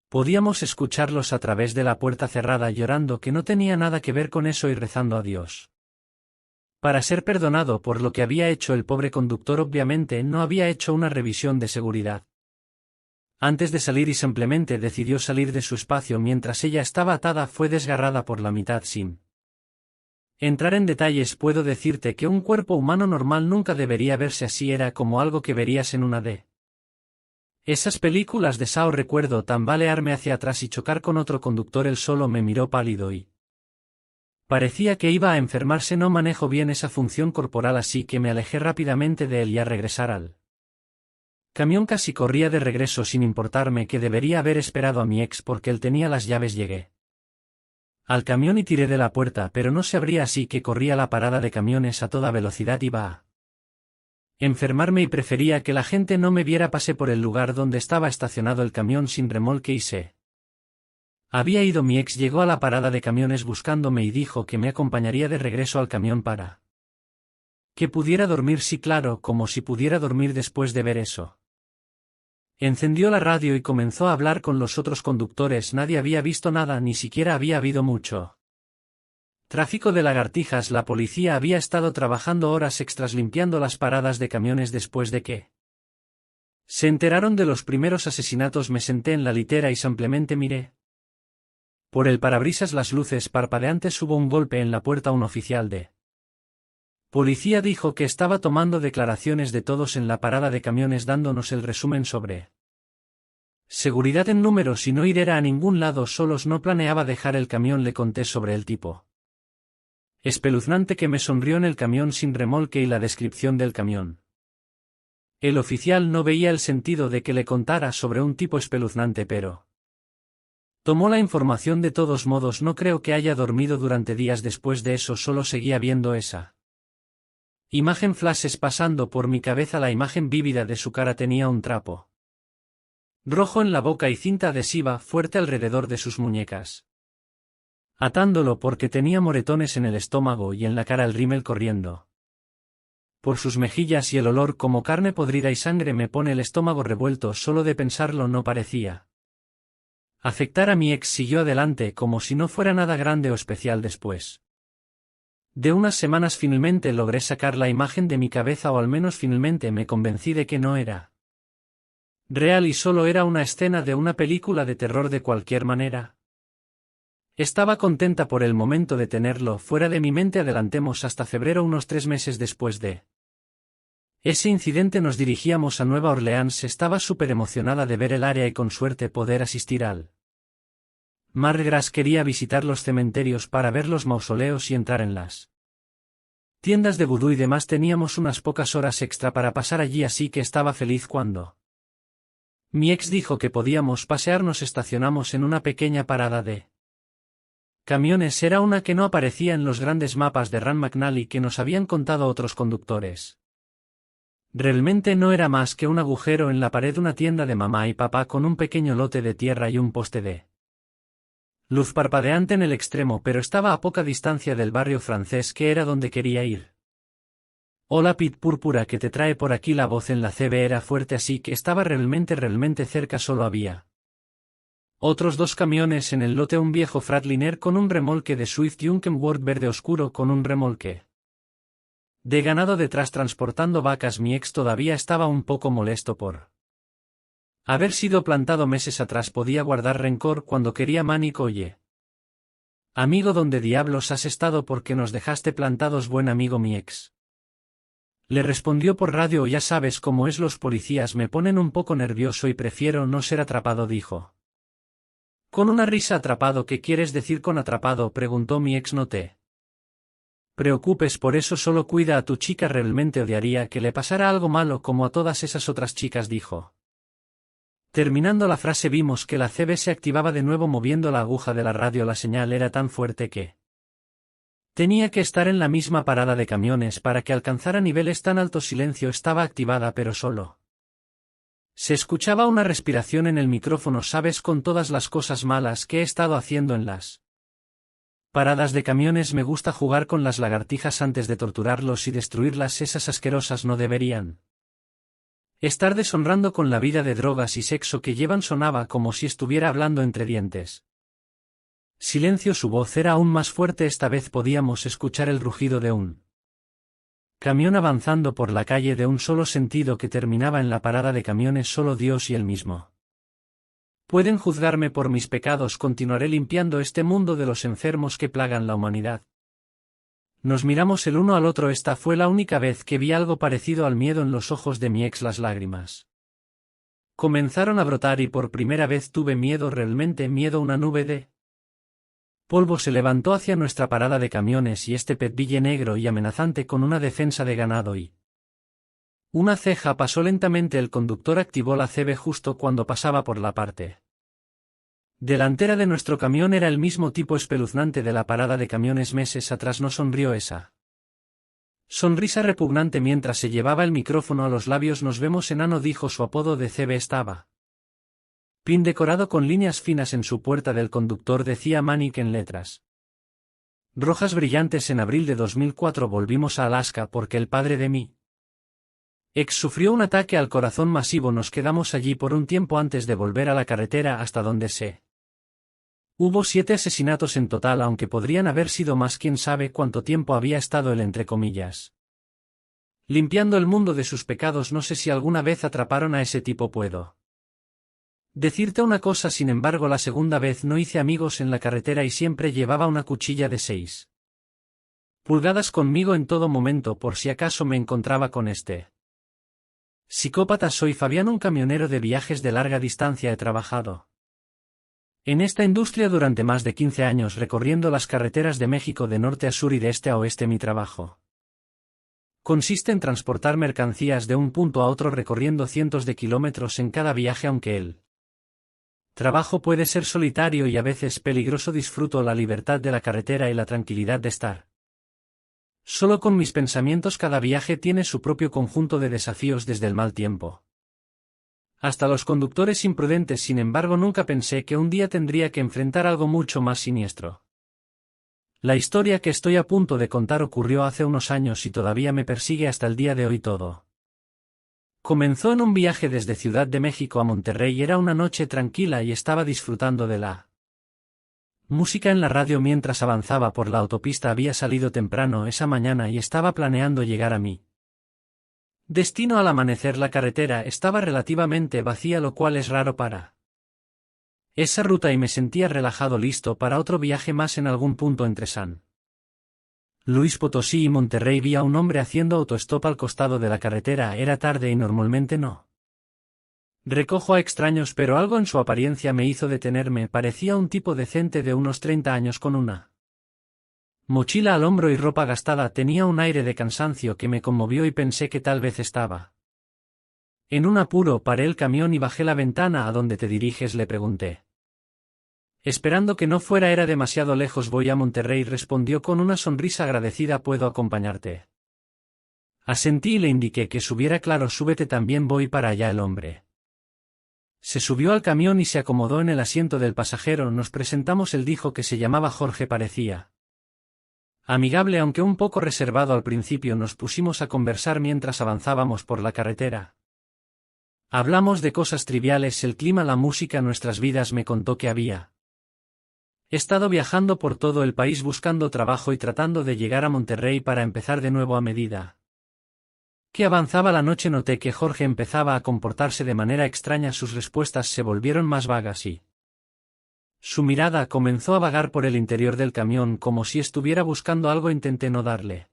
Podíamos escucharlos a través de la puerta cerrada, llorando, que no tenía nada que ver con eso, y rezando a Dios para ser perdonado por lo que había hecho. El pobre conductor obviamente no había hecho una revisión de seguridad antes de salir y simplemente decidió salir de su espacio mientras ella estaba atada. Fue desgarrada por la mitad. Sin entrar en detalles, puedo decirte que un cuerpo humano normal nunca debería verse así. Era como algo que verías en una de esas películas de Saw. Recuerdo tambalearme hacia atrás y chocar con otro conductor. Él solo me miró pálido y parecía que iba a enfermarse. No manejo bien esa función corporal, así que me alejé rápidamente de él y a regresar al camión casi corría de regreso sin importarme que debería haber esperado a mi ex porque él tenía las llaves. Llegué al camión y tiré de la puerta, pero no se abría, así que corrí a la parada de camiones a toda velocidad. Iba a enfermarme y prefería que la gente no me viera. Pasé por el lugar donde estaba estacionado el camión sin remolque y se había ido. Mi ex llegó a la parada de camiones buscándome y dijo que me acompañaría de regreso al camión para que pudiera dormir. Sí, claro, como si pudiera dormir después de ver eso. Encendió la radio y comenzó a hablar con los otros conductores. Nadie había visto nada, ni siquiera había habido mucho tráfico de lagartijas. La policía había estado trabajando horas extras limpiando las paradas de camiones después de que se enteraron de los primeros asesinatos. Me senté en la litera y simplemente miré por el parabrisas las luces parpadeantes. Hubo un golpe en la puerta. Un oficial de policía dijo que estaba tomando declaraciones de todos en la parada de camiones, dándonos el resumen sobre seguridad en números y no ir a ningún lado solos. No planeaba dejar el camión. Le conté sobre el tipo espeluznante que me sonrió en el camión sin remolque y la descripción del camión. El oficial no veía el sentido de que le contara sobre un tipo espeluznante, pero tomó la información de todos modos. No creo que haya dormido durante días después de eso. Solo seguía viendo esa imagen, flashes pasando por mi cabeza. La imagen vívida de su cara. Tenía un trapo rojo en la boca y cinta adhesiva fuerte alrededor de sus muñecas, atándolo porque tenía moretones en el estómago y en la cara. El rímel corriendo por sus mejillas y el olor como carne podrida y sangre me pone el estómago revuelto. Solo de pensarlo. No parecía afectar a mi ex. Siguió adelante como si no fuera nada grande o especial. Después de unas semanas finalmente logré sacar la imagen de mi cabeza, o al menos finalmente me convencí de que no era real y solo era una escena de una película de terror. De cualquier manera, Estaba contenta por el momento de tenerlo fuera de mi mente. Adelantemos hasta febrero, unos 3 meses después de ese incidente nos dirigíamos a Nueva Orleans. Estaba súper emocionada de ver el área y con suerte poder asistir al Mardi Gras. Quería visitar los cementerios para ver los mausoleos y entrar en las tiendas de vudú y demás. Teníamos unas pocas horas extra para pasar allí, así que estaba feliz cuando mi ex dijo que podíamos pasear. Nos estacionamos en una pequeña parada de camiones. Era una que no aparecía en los grandes mapas de Rand McNally que nos habían contado otros conductores. Realmente no era más que un agujero en la pared de una tienda de mamá y papá con un pequeño lote de tierra y un poste de luz parpadeante en el extremo, pero estaba a poca distancia del barrio francés que era donde quería ir. Hola Pit Púrpura, ¿que te trae por aquí? La voz en la CB era fuerte, así que estaba realmente cerca. Solo había otros 2 camiones en el lote, un viejo Freightliner con un remolque de Swift y un Kenworth verde oscuro con un remolque de ganado detrás transportando vacas. Mi ex todavía estaba un poco molesto por haber sido plantado meses atrás. Podía guardar rencor cuando quería. Manic, oye, amigo, ¿dónde diablos has estado? ¿Por qué nos dejaste plantados? Buen amigo, mi ex le respondió por radio. Ya sabes cómo es, los policías me ponen un poco nervioso y prefiero no ser atrapado, dijo con una risa. ¿Atrapado? ¿Qué quieres decir con atrapado?, preguntó mi ex. No te preocupes por eso, solo cuida a tu chica. Realmente odiaría que le pasara algo malo como a todas esas otras chicas, dijo. Terminando la frase vimos que la CB se activaba de nuevo moviendo la aguja de la radio. La señal era tan fuerte que tenía que estar en la misma parada de camiones para que alcanzara niveles tan altos. Silencio. Estaba activada, pero solo se escuchaba una respiración en el micrófono. Sabes, con todas las cosas malas que he estado haciendo en las paradas de camiones, me gusta jugar con las lagartijas antes de torturarlos y destruirlas. Esas asquerosas no deberían estar deshonrando con la vida de drogas y sexo que llevan. Sonaba como si estuviera hablando entre dientes. Silencio. Su voz era aún más fuerte. Esta vez podíamos escuchar el rugido de un camión avanzando por la calle de un solo sentido que terminaba en la parada de camiones. Solo Dios y él mismo pueden juzgarme por mis pecados. Continuaré limpiando este mundo de los enfermos que plagan la humanidad. Nos miramos el uno al otro. Esta fue la única vez que vi algo parecido al miedo en los ojos de mi ex. Las lágrimas comenzaron a brotar y por primera vez tuve miedo, realmente miedo. Una nube de polvo se levantó hacia nuestra parada de camiones y este Petville negro y amenazante con una defensa de ganado y una ceja pasó lentamente. El conductor activó la CB justo cuando pasaba por la parte delantera de nuestro camión. Era el mismo tipo espeluznante de la parada de camiones meses atrás. No sonrió esa sonrisa repugnante mientras se llevaba el micrófono a los labios. Nos vemos, enano, dijo. Su apodo de CB estaba pin decorado con líneas finas en su puerta del conductor. Decía Manic en letras rojas brillantes. En abril de 2004 volvimos a Alaska porque el padre de mi ex sufrió un ataque al corazón masivo. Nos quedamos allí por un tiempo antes de volver a la carretera, hasta donde se hubo 7 asesinatos en total, aunque podrían haber sido más. Quién sabe cuánto tiempo había estado él, entre comillas, limpiando el mundo de sus pecados. No sé si alguna vez atraparon a ese tipo. Puedo decirte una cosa, sin embargo, la segunda vez no hice amigos en la carretera y siempre llevaba una cuchilla de 6 pulgadas conmigo en todo momento por si acaso me encontraba con este psicópata. Soy Fabián, un camionero de viajes de larga distancia. He trabajado en esta industria durante más de 15 años, recorriendo las carreteras de México de norte a sur y de este a oeste. Mi trabajo consiste en transportar mercancías de un punto a otro recorriendo cientos de kilómetros en cada viaje. Aunque el trabajo puede ser solitario y a veces peligroso, disfruto la libertad de la carretera y la tranquilidad de estar solo con mis pensamientos. Cada viaje tiene su propio conjunto de desafíos, desde el mal tiempo hasta los conductores imprudentes. Sin embargo, nunca pensé que un día tendría que enfrentar algo mucho más siniestro. La historia que estoy a punto de contar ocurrió hace unos años y todavía me persigue hasta el día de hoy. Todo comenzó en un viaje desde Ciudad de México a Monterrey. Era una noche tranquila y estaba disfrutando de la música en la radio mientras avanzaba por la autopista. Había salido temprano esa mañana y estaba planeando llegar a mi destino al amanecer. La carretera estaba relativamente vacía, lo cual es raro para esa ruta y me sentía relajado listo para otro viaje más en algún punto entre San Luis Potosí y Monterrey. Vi a un hombre haciendo autostop al costado de la carretera. Era tarde y normalmente no recojo a extraños, pero algo en su apariencia me hizo detenerme. Parecía un tipo decente de unos 30 años con una mochila al hombro y ropa gastada. Tenía un aire de cansancio que me conmovió y pensé que tal vez estaba en un apuro. Paré el camión y bajé la ventana. ¿A dónde te diriges?, le pregunté. Esperando que no fuera era demasiado lejos. Voy a Monterrey, respondió con una sonrisa agradecida. ¿Puedo acompañarte? Asentí y le indiqué que subiera. Claro, súbete también, voy para allá. El hombre se subió al camión y se acomodó en el asiento del pasajero. Nos presentamos. Él dijo que se llamaba Jorge. Parecía amigable, aunque un poco reservado al principio. Nos pusimos a conversar mientras avanzábamos por la carretera. Hablamos de cosas triviales, el clima, la música, nuestras vidas. Me contó que había estado viajando por todo el país buscando trabajo y tratando de llegar a Monterrey para empezar de nuevo. A medida que avanzaba la noche noté que Jorge empezaba a comportarse de manera extraña. Sus respuestas se volvieron más vagas y su mirada comenzó a vagar por el interior del camión como si estuviera buscando algo. Intenté no darle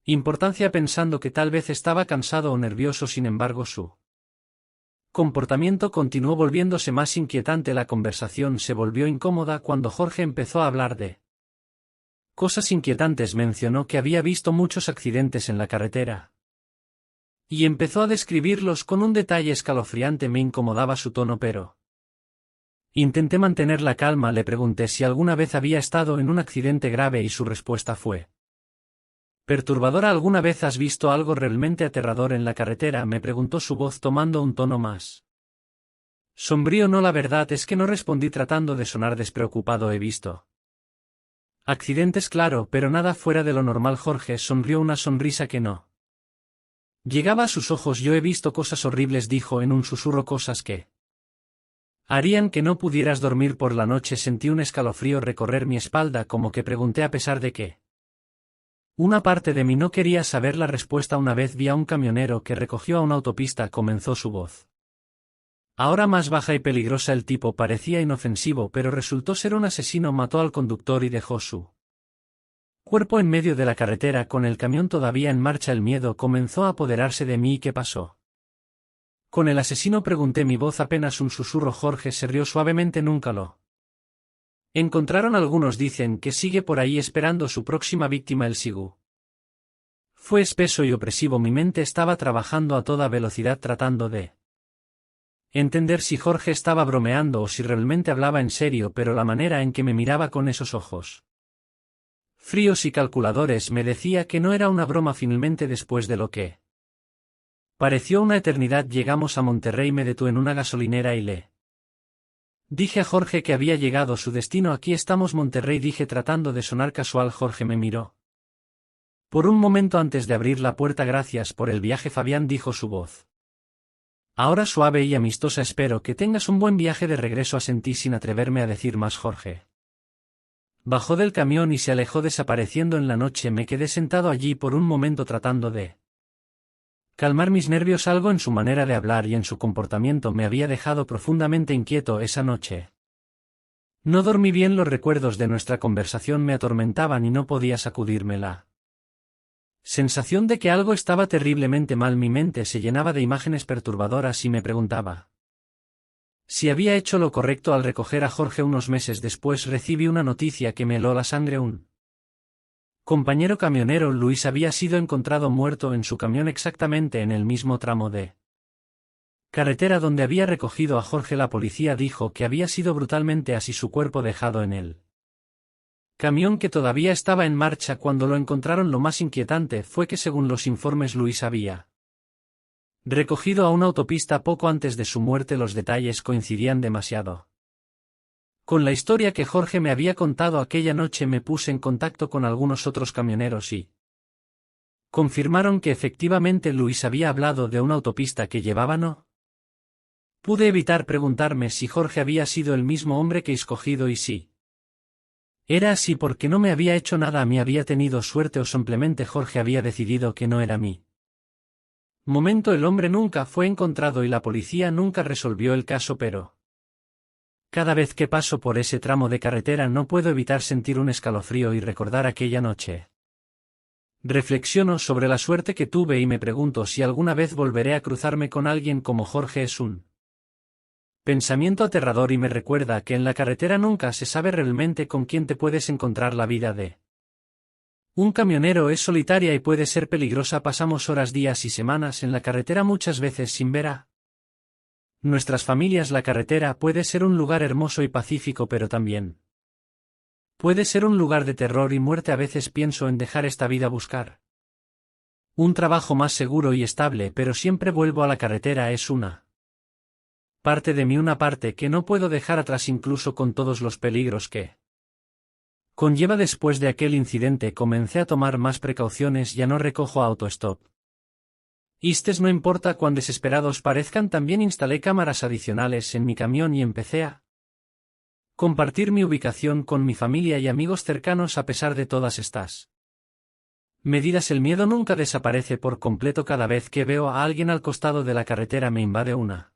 importancia pensando que tal vez estaba cansado o nervioso. Sin embargo, su comportamiento continuó volviéndose más inquietante. La conversación se volvió incómoda cuando Jorge empezó a hablar de cosas inquietantes. Mencionó que había visto muchos accidentes en la carretera y empezó a describirlos con un detalle escalofriante. Me incomodaba su tono, pero intenté mantener la calma. Le pregunté si alguna vez había estado en un accidente grave y su respuesta fue perturbadora. ¿Alguna vez has visto algo realmente aterrador en la carretera?, me preguntó, su voz tomando un tono más sombrío. No, la verdad es que no, respondí tratando de sonar despreocupado. He visto accidentes, claro, pero nada fuera de lo normal. Jorge sonrió, una sonrisa que no llegaba a sus ojos. Yo he visto cosas horribles, dijo en un susurro, cosas que harían que no pudieras dormir por la noche. Sentí un escalofrío recorrer mi espalda, como que pregunté a pesar de que una parte de mí no quería saber la respuesta. Una vez vi a un camionero que recogió a una autopista, comenzó su voz ahora más baja y peligrosa. El tipo parecía inofensivo, pero resultó ser un asesino. Mató al conductor y dejó su cuerpo en medio de la carretera con el camión todavía en marcha. El miedo comenzó a apoderarse de mí. ¿Qué pasó con el asesino?, pregunté, mi voz apenas un susurro. Jorge se rió suavemente. Nunca lo encontraron. Algunos dicen que sigue por ahí esperando su próxima víctima. El sigu fue espeso y opresivo. Mi mente estaba trabajando a toda velocidad tratando de entender si Jorge estaba bromeando o si realmente hablaba en serio, pero la manera en que me miraba con esos ojos fríos y calculadores me decía que no era una broma. Finalmente, después de lo que pareció una eternidad, llegamos a Monterrey. Me detuve en una gasolinera y le dije a Jorge que había llegado a su destino. Aquí estamos, Monterrey, dije tratando de sonar casual. Jorge me miró por un momento antes de abrir la puerta. Gracias por el viaje, Fabián, dijo su voz ahora suave y amistosa. Espero que tengas un buen viaje de regreso, asentí sin atreverme a decir más. Jorge bajó del camión y se alejó, desapareciendo en la noche. Me quedé sentado allí por un momento tratando de calmar mis nervios. Algo en su manera de hablar y en su comportamiento me había dejado profundamente inquieto. Esa noche no dormí bien. Los recuerdos de nuestra conversación me atormentaban y no podía sacudirme la sensación de que algo estaba terriblemente mal. Mi mente se llenaba de imágenes perturbadoras y me preguntaba si había hecho lo correcto al recoger a Jorge. Unos meses después recibí una noticia que me heló la sangre. Un compañero camionero, Luis, había sido encontrado muerto en su camión, exactamente en el mismo tramo de carretera donde había recogido a Jorge. La policía dijo que había sido brutalmente así su cuerpo dejado en el camión que todavía estaba en marcha cuando lo encontraron. Lo más inquietante fue que, según los informes, Luis había recogido a una autopista poco antes de su muerte. Los detalles coincidían demasiado con la historia que Jorge me había contado aquella noche. Me puse en contacto con algunos otros camioneros y confirmaron que efectivamente Luis había hablado de una autopista que llevaba. No pude evitar preguntarme si Jorge había sido el mismo hombre que escogido, y si era así, porque no me había hecho nada a mí. ¿Había tenido suerte o simplemente Jorge había decidido que no era mí? El hombre nunca fue encontrado y la policía nunca resolvió el caso, pero Cada vez que paso por ese tramo de carretera no puedo evitar sentir un escalofrío y recordar aquella noche. Reflexiono sobre la suerte que tuve y me pregunto si alguna vez volveré a cruzarme con alguien como Jorge. Es un pensamiento aterrador y me recuerda que en la carretera nunca se sabe realmente con quién te puedes encontrar. La vida de un camionero es solitaria y puede ser peligrosa. Pasamos horas, días y semanas en la carretera, muchas veces sin ver a nuestras familias. La carretera puede ser un lugar hermoso y pacífico, pero también puede ser un lugar de terror y muerte. A veces pienso en dejar esta vida, buscar un trabajo más seguro y estable, pero siempre vuelvo a la carretera. Es una parte de mí, una parte que no puedo dejar atrás, incluso con todos los peligros que conlleva. Después de aquel incidente comencé a tomar más precauciones, ya no recojo autostop. No importa cuán desesperados parezcan. También instalé cámaras adicionales en mi camión y empecé a compartir mi ubicación con mi familia y amigos cercanos. A pesar de todas estas medidas, el miedo nunca desaparece por completo. Cada vez que veo a alguien al costado de la carretera me invade una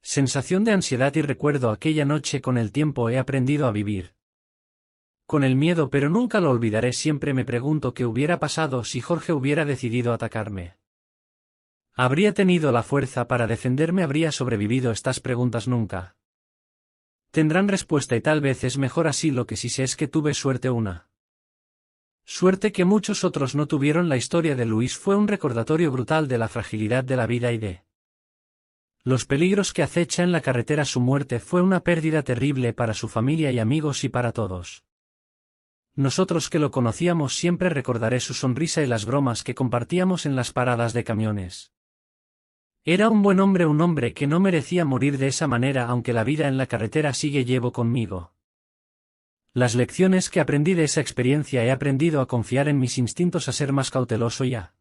sensación de ansiedad y recuerdo aquella noche. Con el tiempo he aprendido a vivir con el miedo, pero nunca lo olvidaré. Siempre me pregunto qué hubiera pasado si Jorge hubiera decidido atacarme. ¿Habría tenido la fuerza para defenderme? ¿Habría sobrevivido? Estas preguntas nunca tendrán respuesta y tal vez es mejor así. Lo que sí sé es que tuve suerte, una suerte que muchos otros no tuvieron. La historia de Luis fue un recordatorio brutal de la fragilidad de la vida y de los peligros que acecha en la carretera. Su muerte fue una pérdida terrible para su familia y amigos y para todos nosotros que lo conocíamos. Siempre recordaré su sonrisa y las bromas que compartíamos en las paradas de camiones. Era un buen hombre, un hombre que no merecía morir de esa manera. Aunque la vida en la carretera sigue, llevo conmigo las lecciones que aprendí de esa experiencia. He aprendido a confiar en mis instintos, a ser más cauteloso y a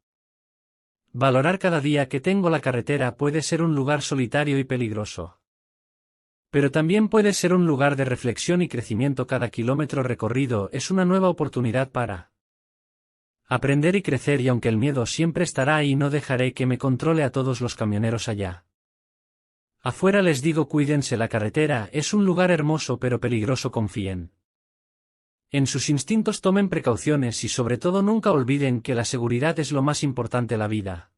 valorar cada día que tengo. La carretera puede ser un lugar solitario y peligroso, pero también puede ser un lugar de reflexión y crecimiento. Cada kilómetro recorrido es una nueva oportunidad para aprender y crecer, y aunque el miedo siempre estará ahí, no dejaré que me controle. A todos los camioneros allá afuera les digo: cuídense. La carretera es un lugar hermoso pero peligroso. Confíen en sus instintos, tomen precauciones y sobre todo nunca olviden que la seguridad es lo más importante. La vida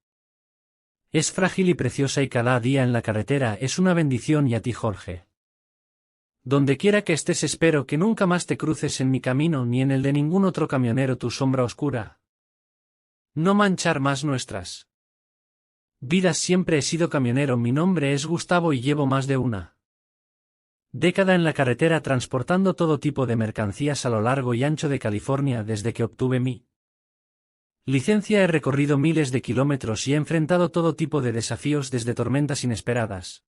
es frágil y preciosa y cada día en la carretera es una bendición. Y a ti, Jorge, donde quiera que estés, espero que nunca más te cruces en mi camino ni en el de ningún otro camionero. Tu sombra oscura no manchar más nuestras vidas. Siempre he sido camionero. Mi nombre es Gustavo y llevo más de una década en la carretera transportando todo tipo de mercancías a lo largo y ancho de California. Desde que obtuve mi licencia he recorrido miles de kilómetros y he enfrentado todo tipo de desafíos, desde tormentas inesperadas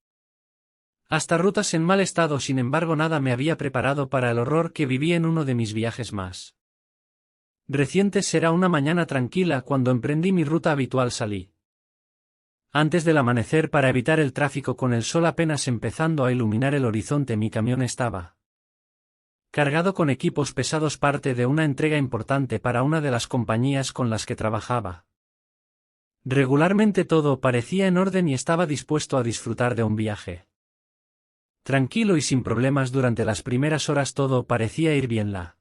hasta rutas en mal estado. Sin embargo, nada me había preparado para el horror que viví en uno de mis viajes más recientes. Era una mañana tranquila cuando emprendí mi ruta habitual. Salí antes del amanecer para evitar el tráfico, con el sol apenas empezando a iluminar el horizonte. Mi camión estaba cargado con equipos pesados, parte de una entrega importante para una de las compañías con las que trabajaba regularmente. Todo parecía en orden y estaba dispuesto a disfrutar de un viaje tranquilo y sin problemas. Durante las primeras horas todo parecía ir bien. La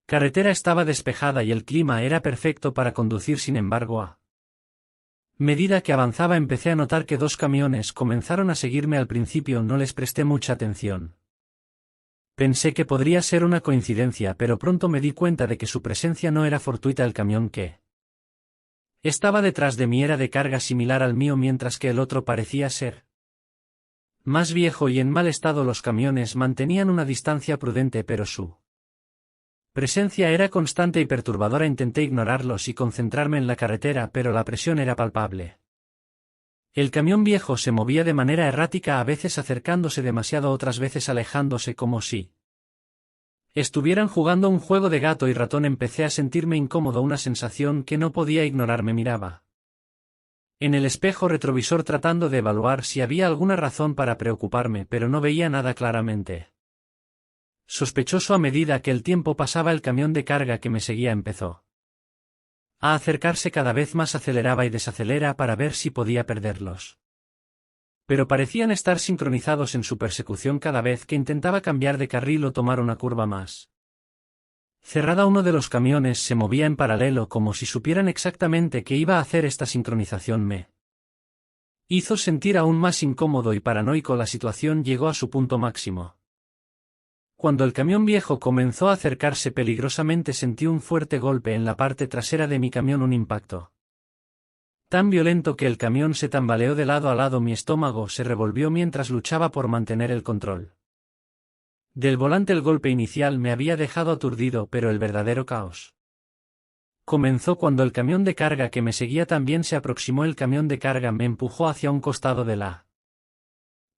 carretera estaba despejada y el clima era perfecto para conducir. Sin embargo, a medida que avanzaba empecé a notar que dos camiones comenzaron a seguirme. Al principio no les presté mucha atención. Pensé que podría ser una coincidencia, pero pronto me di cuenta de que su presencia no era fortuita. El camión que estaba detrás de mí era de carga similar al mío, mientras que el otro parecía ser más viejo y en mal estado. Los camiones mantenían una distancia prudente, pero su presencia era constante y perturbadora. Intenté ignorarlos y concentrarme en la carretera, pero la presión era palpable. El camión viejo se movía de manera errática, a veces acercándose demasiado, otras veces alejándose, como si estuvieran jugando un juego de gato y ratón. Empecé a sentirme incómodo, una sensación que no podía ignorar. Me miraba en el espejo retrovisor tratando de evaluar si había alguna razón para preocuparme, pero no veía nada claramente sospechoso. A medida que el tiempo pasaba, el camión de carga que me seguía empezó a acercarse cada vez más. Aceleraba y desacelera para ver si podía perderlos. pero parecían estar sincronizados en su persecución cada vez que intentaba cambiar de carril o tomar una curva más. Cerrada, uno de los camiones se movía en paralelo como si supieran exactamente qué iba a hacer. Esta sincronización me hizo sentir aún más incómodo y paranoico. La situación llegó a su punto máximo. Cuando el camión viejo comenzó a acercarse peligrosamente, sentí un fuerte golpe en la parte trasera de mi camión, un impacto tan violento que el camión se tambaleó de lado a lado. Mi estómago se revolvió mientras luchaba por mantener el control del volante. El golpe inicial me había dejado aturdido, pero el verdadero caos comenzó cuando el camión de carga que me seguía también se aproximó. El camión de carga me empujó hacia un costado de la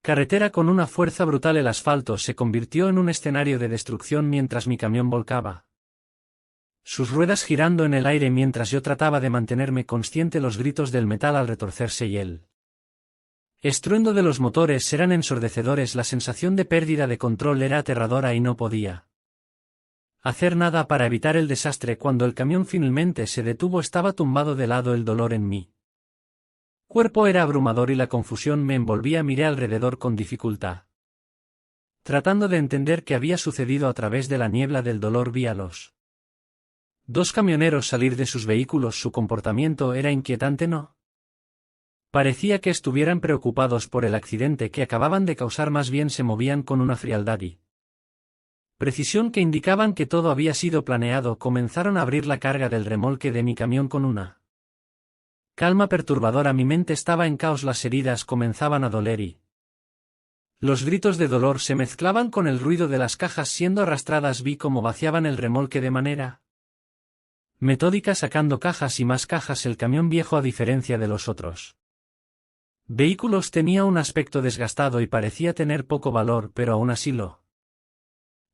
carretera con una fuerza brutal. El asfalto se convirtió en un escenario de destrucción mientras mi camión volcaba, sus ruedas girando en el aire mientras yo trataba de mantenerme consciente. Los gritos del metal al retorcerse y el estruendo de los motores eran ensordecedores. La sensación de pérdida de control era aterradora y no podía hacer nada para evitar el desastre. Cuando el camión finalmente se detuvo, estaba tumbado de lado. El dolor en mi cuerpo era abrumador y la confusión me envolvía. Miré alrededor con dificultad, tratando de entender qué había sucedido. A través de la niebla del dolor vi a los dos camioneros salir de sus vehículos. Su comportamiento era inquietante. No parecía que estuvieran preocupados por el accidente que acababan de causar, más bien se movían con una frialdad y precisión que indicaban que todo había sido planeado. Comenzaron a abrir la carga del remolque de mi camión con una calma perturbadora. Mi mente estaba en caos. Las heridas comenzaban a doler y los gritos de dolor se mezclaban con el ruido de las cajas siendo arrastradas. Vi cómo vaciaban el remolque de manera metódica, sacando cajas y más cajas. El camión viejo, a diferencia de los otros vehículos, tenía un aspecto desgastado y parecía tener poco valor, pero aún así lo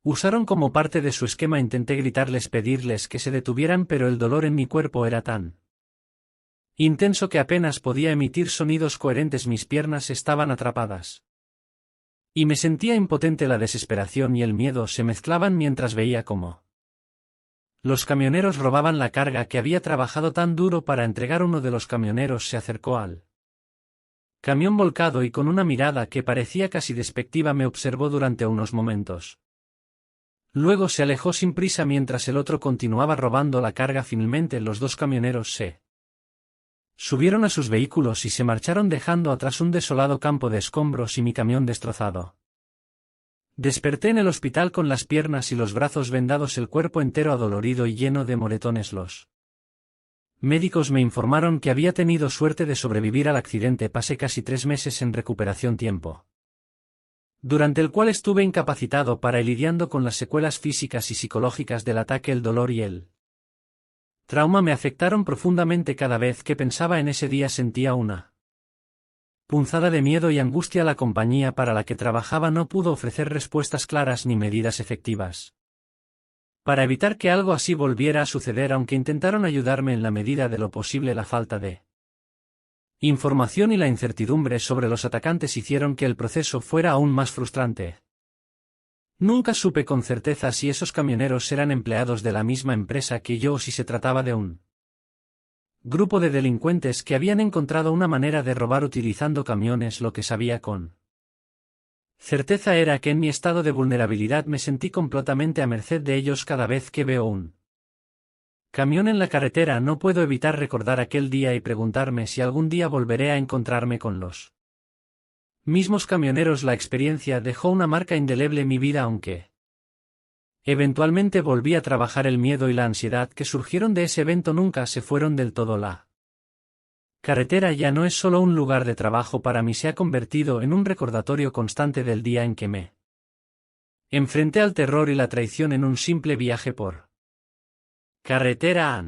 usaron como parte de su esquema. Intenté gritarles, pedirles que se detuvieran, pero el dolor en mi cuerpo era tan intenso que apenas podía emitir sonidos coherentes. Mis piernas estaban atrapadas y me sentía impotente. La desesperación y el miedo se mezclaban mientras veía cómo los camioneros robaban la carga que había trabajado tan duro para entregar. Uno de los camioneros se acercó al camión volcado y con una mirada que parecía casi despectiva me observó durante unos momentos. Luego se alejó sin prisa mientras el otro continuaba robando la carga. Finalmente los dos camioneros se subieron a sus vehículos y se marcharon, dejando atrás un desolado campo de escombros y mi camión destrozado. Desperté en el hospital con las piernas y los brazos vendados, el cuerpo entero adolorido y lleno de moretones. Los médicos me informaron que había tenido suerte de sobrevivir al accidente. Pasé casi 3 meses en recuperación, tiempo durante el cual estuve incapacitado para ir lidiando con las secuelas físicas y psicológicas del ataque. El dolor y el trauma me afectaron profundamente. Cada vez que pensaba en ese día sentía una punzada de miedo y angustia. La compañía para la que trabajaba no pudo ofrecer respuestas claras ni medidas efectivas para evitar que algo así volviera a suceder, aunque intentaron ayudarme en la medida de lo posible. La falta de información y la incertidumbre sobre los atacantes hicieron que el proceso fuera aún más frustrante. Nunca supe con certeza si esos camioneros eran empleados de la misma empresa que yo o si se trataba de un grupo de delincuentes que habían encontrado una manera de robar utilizando camiones. Lo que sabía con certeza era que en mi estado de vulnerabilidad me sentí completamente a merced de ellos. Cada vez que veo un camión en la carretera no puedo evitar recordar aquel día y preguntarme si algún día volveré a encontrarme con los mismos camioneros. La experiencia dejó una marca indeleble en mi vida, aunque eventualmente volví a trabajar. El miedo y la ansiedad que surgieron de ese evento nunca se fueron del todo. La carretera ya no es solo un lugar de trabajo para mí, se ha convertido en un recordatorio constante del día en que me enfrenté al terror y la traición en un simple viaje por carretera.